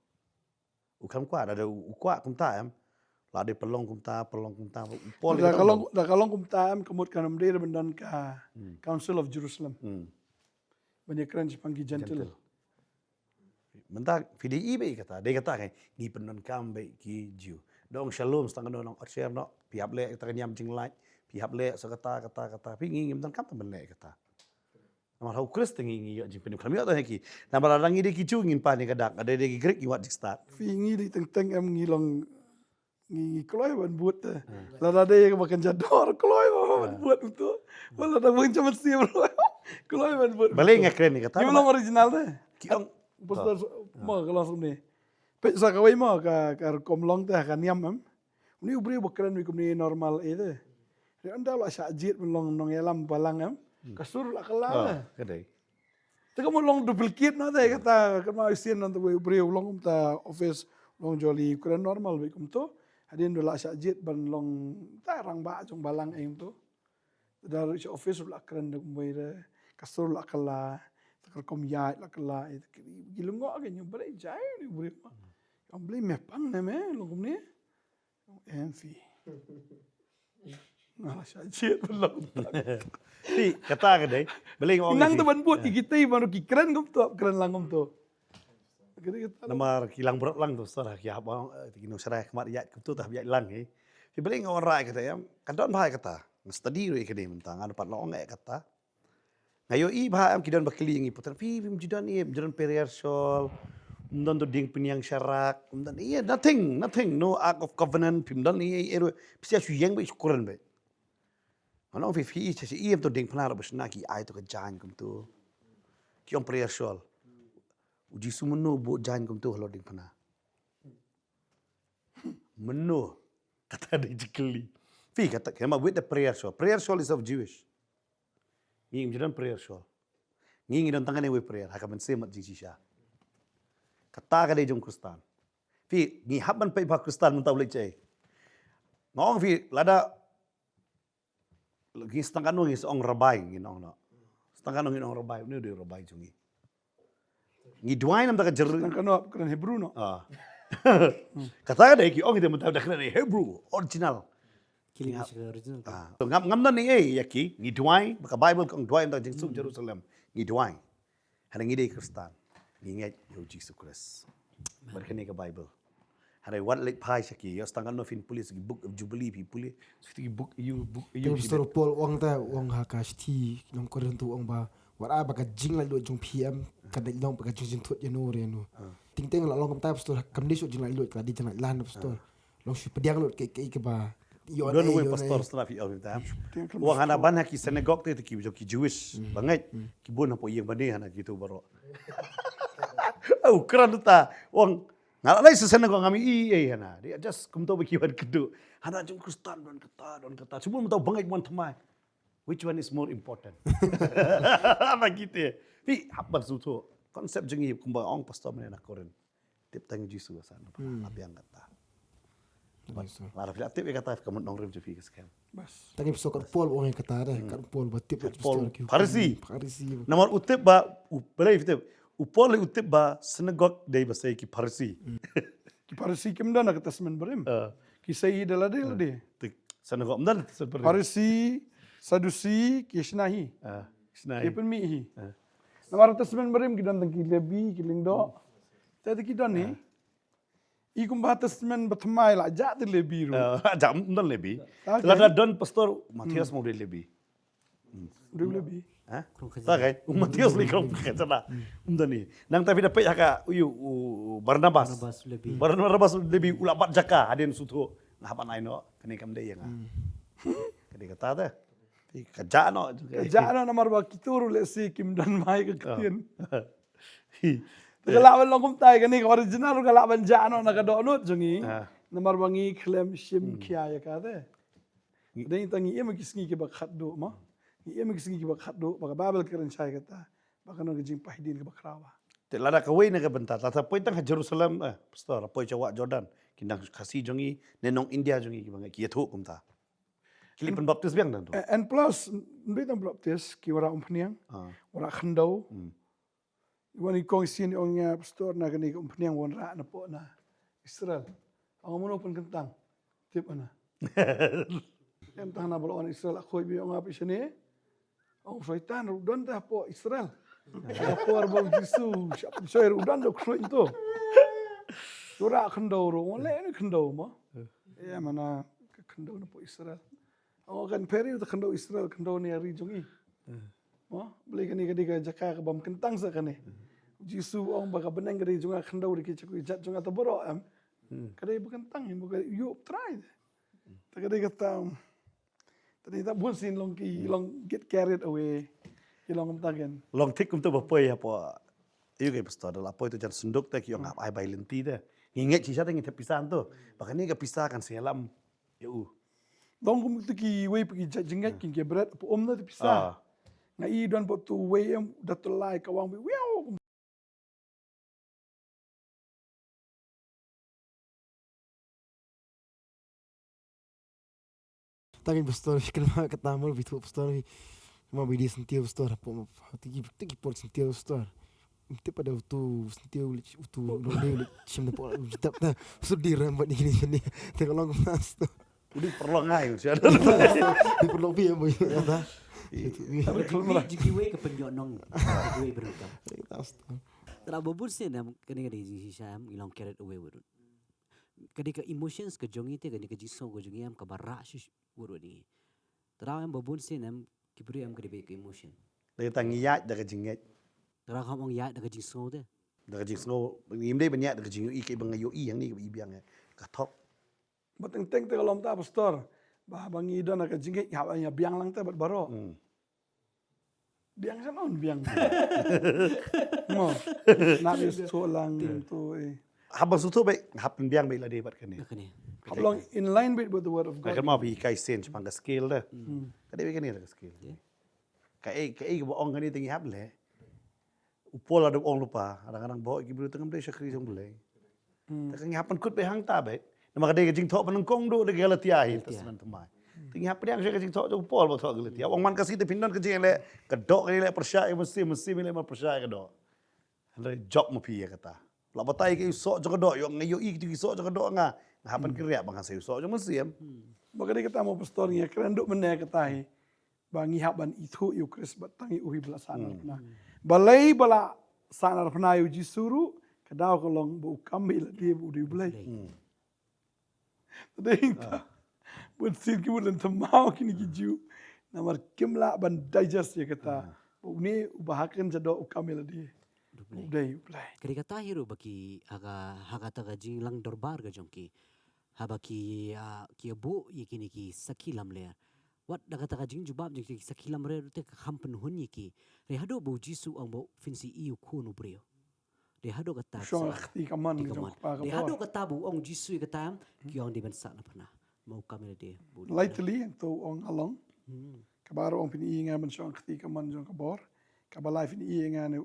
Ukam kwa ada ukwa kum ta am. La de pelong kum ta. Pol Dah kalau kum tam kemut kanam dia bendan ka Council of Jerusalem. Banyak keren sepanggi gentle. Mentang PDI be kata, dia kata kan, ni penon kam be ki jiu. Dong shalom setengah dong share no, pihak le kita nyam jing like, pihak le so kata, pi ngi mentang kam temen le kata. Namar hau Kristen ngi jing penuh kami atau heki. Namar orang ngi de ki cu ngin pa ni kadak, ada de ki Greek ki wat start. Fi ngi di teng em ngi long ngi kloy ban buat teh. Lada ada yang makan jador kloy ban buat untuk. Malah ada bang cuma siam kloy ban buat. Balik nggak keren nih kata. Ini belum original teh. Kiong Pastor mau langsung nih. Pe sa kawai mau ka komlong teh kan yam am. Ini ubri bakran mi kumni normal itu. Dia anda lah sajit melong nong yalam balang am. Kasur lah kalah. Kedai. Teka mo long duplicate na teh kata kama isin nanti ubri long ta office long joli ukuran normal be kum to. Hadin dula sajit ban long tarang ba jong balang aim to. Dari office lah keren dak moire kasur lah kalah. Kom yai la kala itu gilungo aga nyu bare jai ni buri ma yang beli mepang ne me lo kumni enfi ngalah sajit belum Ti kata kedai. Balik ngomong. nang tu ban buat kita baru ki keren gum tu keren langum tu kita Nama kilang berat lang tu sarah ki abang tigino sarah kemat yat tu tah yat lang eh. Ti balik ngomong rai kata ya. Kadon bahai kata. Study ro kedai mentang ada pat long kata. Ngayo i bah am kidan bakli ngi putan fi bim jidan i jidan periar sol umdan to ding pinyang syarak umdan iya nothing no act of covenant pimdan i ero pisia su yang be syukuran be ana fi chasi i am to ding phanar basna ki ai to ka jan kum tu ki om periar sol uji sumuno bo jan kum tu halo ding phana meno kata de jikli fi kata kema with the prayer shawl is of Jewish. Nging jidan prayer shawl. Nging dan tangan we prayer hakaman semat jisisha. Kata ka de jong Kristen. Fi ngi haban pe ba Kristen mun tawle cai. Ngong fi lada lagi setengah nung is ong rabai ngi nong no. Setengah nung ong rabai ni de rabai jungi. Ngi duai nam ta ka jer keren Hebrew no kata ka de ki ong de mun taw da kena Hebrew original. Kiling original. Ngam dan ni yaki ngi duai baka Bible kong duai nda jeng Jerusalem ngi duai. Hada ngi de Kristen. Ngi ngai yo Jesus Christ. Berkene ke Bible. Hada wat lek pai yaki yo setengah no fin pulis book of Jubilee pi pulis. Siti book you. Pastor Paul wang ta wang hakasti nong koren tu wang ba wara ba ka jing la lo jong PM kada long ba ka jing thot Januari no. Ting teng la long kam ta pastor kam ni so jing la lo ka di jang lan pastor. Long si pediang lo ke ba Don we pastor setelah fi awim tam. Wang hana ban ki synagogue te ki Jewish banget ki bon po yang bani hana gitu baro. Oh keren ta. Wang ngalai se synagogue ngami i hana. Dia just kum to ki wan kedu. Hana jung Kristen don kata. Semua tahu banget mon thamai. Which one is more important? Apa gitu. Fi habar suto. Konsep jengi kumba ong pastor mena koren. Tip tang Yesus sana. Apa yang kata. Lara filat tip kata kamu nong rem jepi keskan. bas tangi pastor Paul wang kata dah kan Paul ba tip Paul Parisi. Parisi. Nomor utip ba belai utip. Upol utip ba synagogue dei basai ki Parisi. ki parisi kim dana kata semen berim ki sayi dala de Synagogue mdan seperti. parisi sadusi ki shnahi Snai. ki pun mihi namar kata semen berim ki dan tengki lebi ki lingdo tadi ki dan ni ikum batas semen bertemai lah jat de lebi ru Jam mdan lebih. Okay. Lada don pastor Matias mau lebih. Udah lebih Hah? Tak kan? Matias likong kata mdan ni. Nang tapi dapat haka uyu Barnabas. Barnabas lebih. Barnabas lebih ulapat jaka hadin suto ngapan aino kene kam de yang. Kene kata dah. Kerja no. jana namar ba kituru le si kim dan mai ke ketien Kalaban lang kum tay kani original kalaban jano nakadonot jungi namar bangi klem shim kya ya kade dai tangi em kisngi ke bakhat do ma em kisngi ke bakhat do baka babel keren chai kata baka no jing pahdin ke bakrawa Lada kawai na bentar. Tata poi tang Jerusalem pastor poi cawak Jordan kindang kasih jongi nenong India jongi kibang kiatu kumta. Kili penbaptis biang dan tu. and plus mbitang baptis ki wara umpniang wara khandau wani kong sin ongnya pastor na kani umpniang won ra na po na Israel ang mo pun kentang tip ana kentang na bolo Israel ako bi ang api sini ang syaitan udon ta po Israel po arbal jisu siap soir udon do kro itu wara khandau ro wala ni khandau mo ya mana khandau na po Israel ang kan peri ta khandau Israel khandau ni ari jongi beli kani ka jaka ka bam kentang sa kani jisu ong baka benang kani junga khandau ri ki jat junga to boro am Kadai bukan tang, bukan you try. Kadai kata tadi tak pun sin long get carried away. Long tagen. Long tik untuk berpoi apa? Iyo kayak pastor adalah apa itu jangan sunduk tak yang ngap ai bai lenti dah. Ingat sisa tak ngitip pisahan tu. Bahkan ni kepisahkan selam. Ya Dong kum tu ki way pergi jengat kin ke berat apa om na tu pisah. Ngai don po tu way em datul lai kawang bi. Wow. Tangin pastor kenapa ketamal bitu pastor mau bidi sentiu pastor apa tigi por sentiu pastor mesti pada tu sentiu tu lole sim depo jitap na sudi rambat ni ni tengok mas tu Udah perlu ngai sih. di perlu bi yang boy ada Jikiwe ke penjonong. Jikiwe berukam. pastor Tara babur sin am kani kani jisam ilang carried away wurun. Kadi ka emotions ke jongi te kani ka jisong ko jongi am ka barra shish wurun ni. Tara am babur sin am kibri am kadi ke emotion. Dari tangiat dah kejingat. Tara kam ong ya da ka jisong te. Dah kejing snow. Ini banyak dah kejing i kayak bangai yoi yang ni ibiang katok. Bateng teng te kalom ta pastor. Bah bangi don nak jingek ya biang lang te bat baro. Biang sana on biang. Mo. Nak bis tu lang tu Habang sutu baik, happen biang baik lah dia buat kini. Kani. Hablong in line with the word of God. Kan mau pergi kai sen cuma ke skill dah. Kan dia begini dah skill. Kai bohong kan dia tinggi hab le. Upol ada orang lupa, kadang-kadang bawa ibu tengah dia syakri jom boleh. Tapi happen kut behang tak baik. Nama kadang kejing tok penengkong do dia galat tiai teman teman. Tinggi happen yang saya kejing tok jom upol bawa tok galat tiai. Orang man kasih tepindan kejing le kedok le percaya mesti le percaya kedok. Hendak job mopi ya kata. Lah batai ke usok jo kedok yo ngayo i tu usok jo kedok nga. Happen kiriak bang saya usok jo mesti. Maka dia kata mau pastor ni keren duk mena kata bangi haban itu yu Kris batangi uhi belasana pernah. Balai bala sanar pernah yu jisuru kadau kolong bu kambil dia bu di balai. Tadi kita buat sin ki bulan temau kini kiju. Namar kimla ban digest ya kata. Bu ni ubahakan jado kambil dia. Budai balai. Kadi kata hiro baki aga ta ga jing lang dorbar ga jongki. Habaki ki bu yikini ki sakilam le. Wat daga taga jing jubab jing sakilam re te kampen hun yiki. Re hado bu jisu ang bu finsi iu kuno brio. Re hado kata Syong khti kaman di jong kaman. pa Re ka hado bor. kata bu ang jisu kata ki ang di bansa na pernah. Mau kami de bu. Lightly tu ong along. Kabaro ong pini inga man syong khti kaman jong ka bor. Kabalai pini inga ne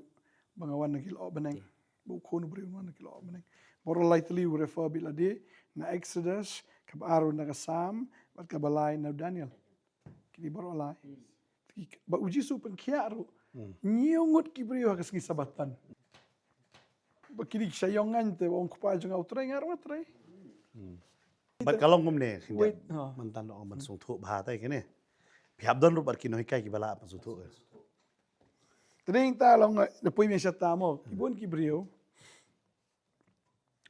bangawan na kilo beneng. Bu kuno brio man kilo beneng. Boro lightly refer bila de na Exodus kabaro na kasam bat kabalai na Daniel. Kini baru alai. Ba uji su pen kiaru. Nyungut ki brio ka sengi sabatan. Ba kini sayongan te wong kupa jong utrai ngar utrai. Bat kalong kum ne. Wait, Mantan orang man sung thu bahatai kene. Pihak don rubat kino hikai ki bala apa sung thu. Tering ta long depois me chata mo. Ibon ki brio.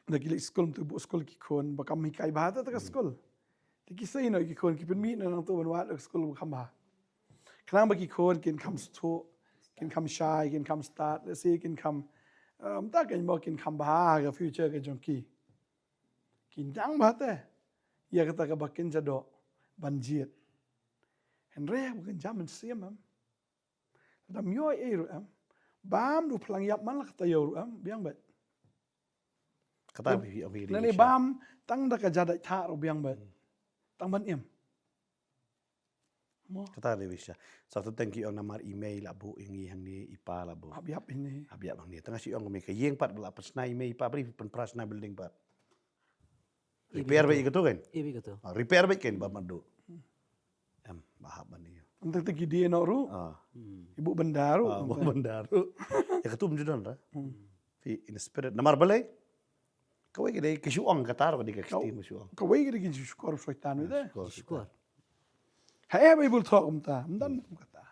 Nagili skol tu bu skol ki kon ba kam hikai bahata ta ka skol. Tiki say no ki kon ki pen mi na nang tu ban wat skol kam ba. Kanang ba ki kon kin kam sto kin kam shy kin kam start let's say kin kam ta kan mo kin kam ba ga future ka jong ki. Kin jang ba te. Ya kata ka bakin jado banjit. Henry bukan zaman siam am. Da myo e ru am. Bam du plang yap man la kata yo ru am biang bat. Kata abi. Nani bam tang da ka jada tha ru biang bat. Tang ban em. Mo Kata dia bisa. Satu tangki orang namar email abu ingi yang ni ipa labu. abiap ini. Abiak bang ni. Tengah si orang kami kayeng pat bela persna email ipa beri penprasna building pat. Repair baik itu kan? Ibi kata. Repair baik kan bamadu. Bahap bani. Untuk tegi dia no ru. Ibu bendaru. Bandaru. Ya ketum judan lah. In spirit. Namar balai. Kau ini kesuang katar badi kestim kesuang. Kau wei gede kinju skor syaitan itu. Syukur. Hai Bible talk umta. Mdan kata.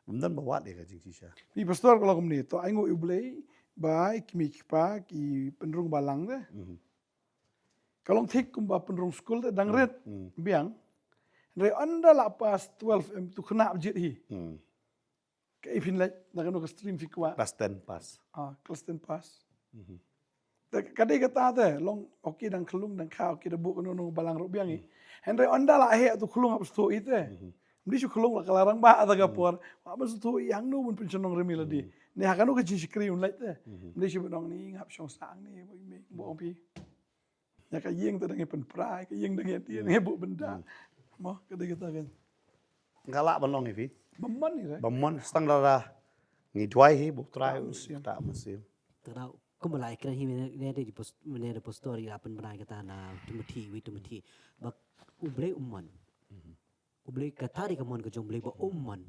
Mungkin bawa dia kajing sisa. Di pastor kalau kau ni to aingo iblay bai kimi kipa ki penrung balang deh. Kalau tik kumba penrung school deh dangret biang. Re anda lah pas 12 m tu kena abjit hi. Kayak ipin lek nak kena stream fikwa. Pas dan pas. Kelas 10 pas. kadai kata te long oki dang kelung dang kau oki debu kono balang ro biang i. Henry onda la he tu kelung apa sto ite. Mdi su kelung la kalarang ba ata kapor. Apa sto yang no mun pencenong remi la di. Ni hakanu ke jisikri un lai te. Mdi su dong ni ngap song sang ni bo opi. Ya ka yeng te dang pen prai ka yeng dang dia ni bu benda. Mo kadai kata kan. Galak balong ifi. Beman ni re. Bamon stang dah ngi duai hi bu trai tak musim. Terau kembali kira hi menede postori apen benai kata na Timothy bak uble umman. Uble katari kamon ke jong ble ba umman.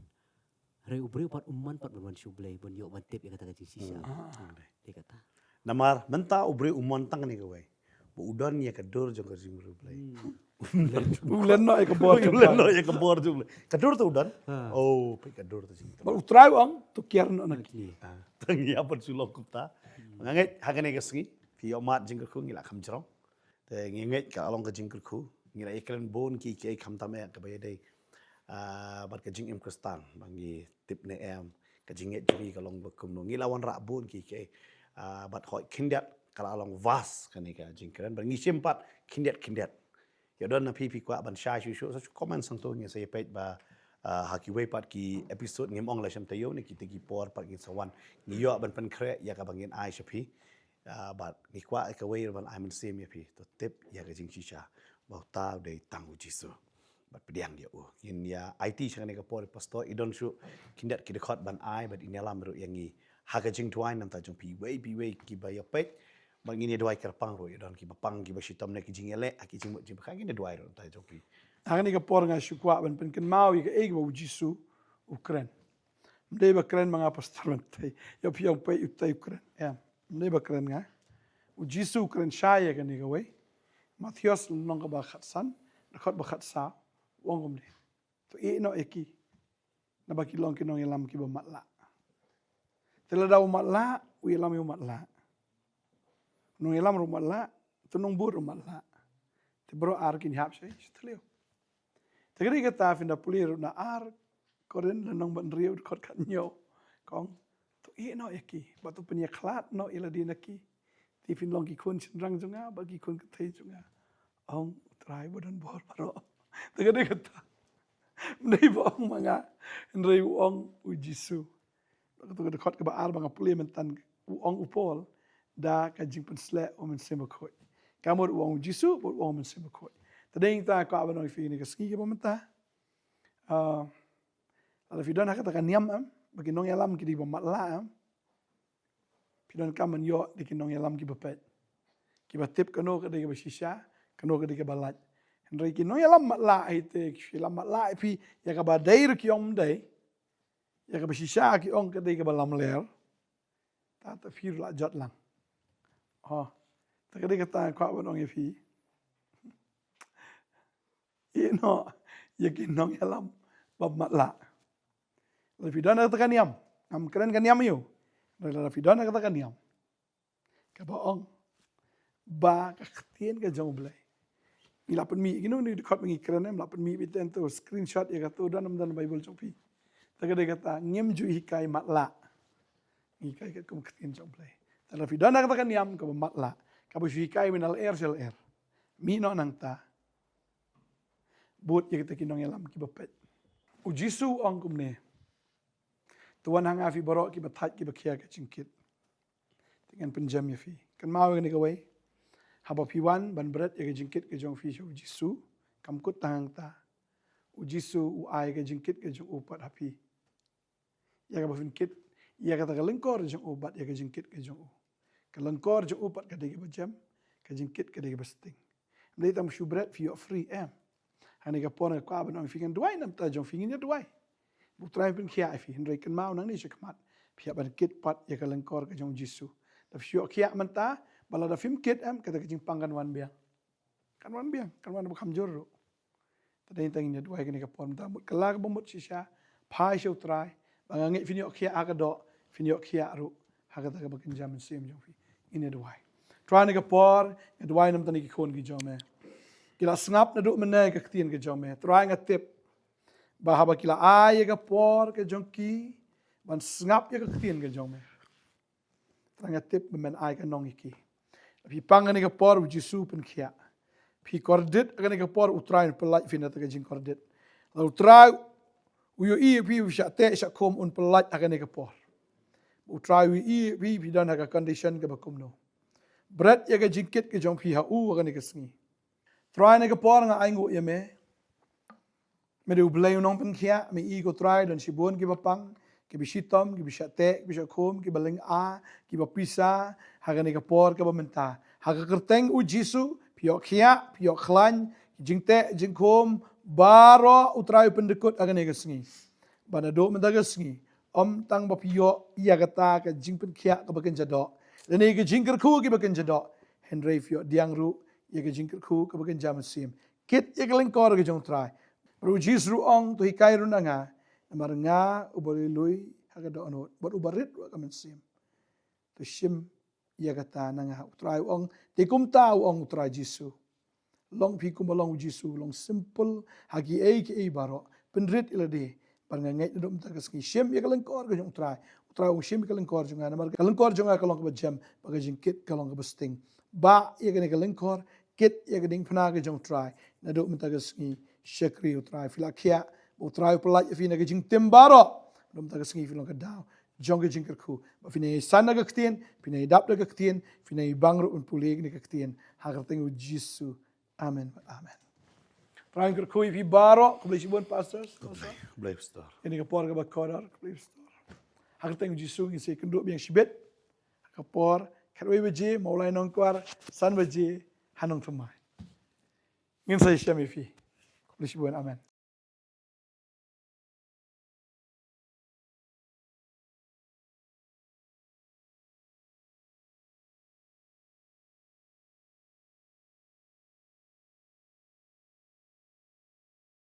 Re ubre pat umman pat ban shuble bon yo ban tip ya kata kata sisa. Dia kata. Namar menta ubri umon tang ni gawai. Bu udon ya kedur jong ke jingru play. Ulen no e ka bor Ulen no ya kebor jong. Kedur tu udan. Oh, pai kedur tu jing. Ba utrai ang tu kiar no nak. Tangi apa sulok kupta. Nganget hakane kesgi. Fi omat jing ku ngila kham jrong. Te nginget ka along ke jing ku. Ngila iklan bon ki kham tame ka bay dai. Bat ke jing im kristan bangi tip ne em. Ka jinget juri ka long bekum no ngila wan ra bon ki bat hoi kindat kala along vas kanika jing kran bangi simpat kindat. Ya don na pipi kwa ban sha shu so comment sang to ngi saya page ba haki way pat ki episode ngim ong la sham tayo ni ki tegi por pat ngi sawan ngi yo ban pan kre ya ka bangin ai shapi bat ngi kwa ka way ban ai mun sim ya pi to tip ya ka jing shisha ba ta de tangu jisu bat pediang dia in ya IT sang ni ka por pastor idon shu kindat ki dekat ban ai bat inalam ru yang ngi haka jing tuai nam ta jong pi way ki ba ya page bagi ni dua kerpang ro dan ki bapang ki basitam ne ki jingele aki jing jing ka ni dua ro ta jopi Angani ka por nga shukwa ban pen ken mau i ka eg ba Jisu Ukran. Mdei ba kren mga pastor man tay. Yo piyong pay utay Ukran. Ya. Mdei ba kren nga. Jisu Ukran shaya ka ni ka way. Mathios nong ka ba khatsan. Nakot ba khatsa. Wong kumde. To no eki. Na ba kilong kinong ilam ki ba matla. Tila daw matla. Uilam yung matla. Nung ilam ro matla. Tunong bur ro matla. Tibro ar kin hap siya. Staleo. Tegri kata finda pulir na ar koren na nong ban rio kot kat nyo kong to no eki batu penya klat no ila di naki ti fin long ki kun rang junga bagi kun kathai junga ong try bodan bor paro tegri kata nei bong manga nrei ong u Jisu to kot ka ba ar banga pulir mentan ong upol da ka jing pen sle o men semakoi kamor ong Jisu bo ong men semakoi. Tadeng ta ko abang fi ni kaski ke pementa. Ala fi don hakata kan niam bagi nong yalam ki di matla fi don kam yo di ki nong yalam ki bepet. Ki batip kano ke de shisha, kano ke de balat. Henry ki nong yalam matla ite ki lam matla fi ya ka ba dair ki om dai. Ya ka shisha ki ong ke de balam ler. Ta ta fi la jot lang. Oh. Ta ke de kata ko abang fi. Ino yakin nong yalam bab matla. Lafidan kata kaniam, am keren kaniam yo. Lafidan kata kaniam. Kabaong ba kaktian ka jong blay. Ilapan mi gino ni dekat mengi keren em lapan mi biten tu screenshot ya kata dan dalam Bible jong pi. Tagade kata ngem ju hikai matla. Hikai kat kum kaktian jong blay. Lafidan kata kaniam ka matla. Kabu hikai minal sel air. Mi no nang ta. Buat ya kita kinong yalam ki bapet. U Jisu ang kumne. Tuan hang afi borok ki batat ki bakia ka cingkit. Dengan penjam ya fi. Kan mau ni kawai. Haba piwan ban berat ya ka cingkit ka jong fi u Jisu. Kamkut tahang ta. U Jisu u ai ka cingkit ka jong upat hapi. Ya ka bafin kit. Ya kata ka lengkor jong ubat ya ka cingkit ka jong u. Ka lengkor jong upat ka degi bajam. Ka cingkit ka degi basting. Mdai tam shubret fi free Hani ka pon ka aban ang fikan duai nam ta jong fingin ya duai. Bu trai pin khia fi Henry kan mau nang ni chakmat. Pia ban kit pat ya ka lengkor ka jong Jisu. Da fio khia man ta bala da film kit kata ka jing panggan wan biang. Kan wan bukham jorro. Ta dai tangin ya duai kan ka pon ta mut kala ka bomut shisha pai shau trai. Bang ngi finyo khia aga do finyo khia ru. Haga ta ka bakin jam sim jong fi. Ini duai. Trai ni ka por ya duai nam ta ni ki khon ki jome. Kila sengap na duk menai ke ketian ke jome. Terai ngatip. Bahaba kila ay ke por ke jongki. Ban sengap ya ke ketian ke jome. Terai ngatip memen ay ke nong iki. Pi pang ni ka por u Jisu pen khia. Pi kordit ni ka por utrai pelai fina ta ka jing kordit. La utrai u yo I pi u sha te sha kom un pelai ni ka por. Utrai u I pi dan ka condition ka bakum no. Bread ya ka jingkit ka jong pi ha u ni ka sngi. Try ni ka por nga aingu ya me. Me du blay nong pen khia me I ko try dan sibun ki bapang. Ki bisitom, ki bisate, ki bisakom, ki baling a, ki bapisa, hagani ka por ka bamenta. Haga kerteng u Jisu, piok khia, piok khlan, jingte, jingkom, baro utrai pendekut agani ka sengi. Bana do menta ka sengi. Tang ba piok iya kata ka jingpen khia ka bakin jadok. Lani ka jingker ku ki bakin jadok. Henry piok diang ru, iya ka jingker ku ka bakin jamasim. Kit iya ka lingkor ka jong try. Pero Jisu ong tu hikai runanga. Amaranga ubalilui hagada onot buat ubarit wa kamen sim to shim ia kata nanga utrai ong tikum tau ong utrai Jisu long pi kum long Jisu long simple hagi ki baro penrit ilade parnga ngai dum ta kaski shim ia kalengkor ka jong utrai ong shim kalengkor jonga namar kalengkor jonga kalong ka jam bagajing kit kalong ka besting ba ia ka kalengkor kit ia ka ding phna ka jong try na dum ta kaski shakri utrai filakia utrai pelaj fina ke jing timbaro dom ta sengi filong ka daw jong ke jing kerku ba fina sana ka ktien fina dap ka ktien fina bangro un puleg ni ka ktien hagar tengu Jisu amen amen trying kerku fi baro ko beli bon pastors Blij star. ini ka por ka ba kodar ko beli store hagar tengu Jisu ngi se kendo biang sibet ka por karwe beje maulai nongkwar san beje hanong tumai ngin sai syami fi ko beli bon amen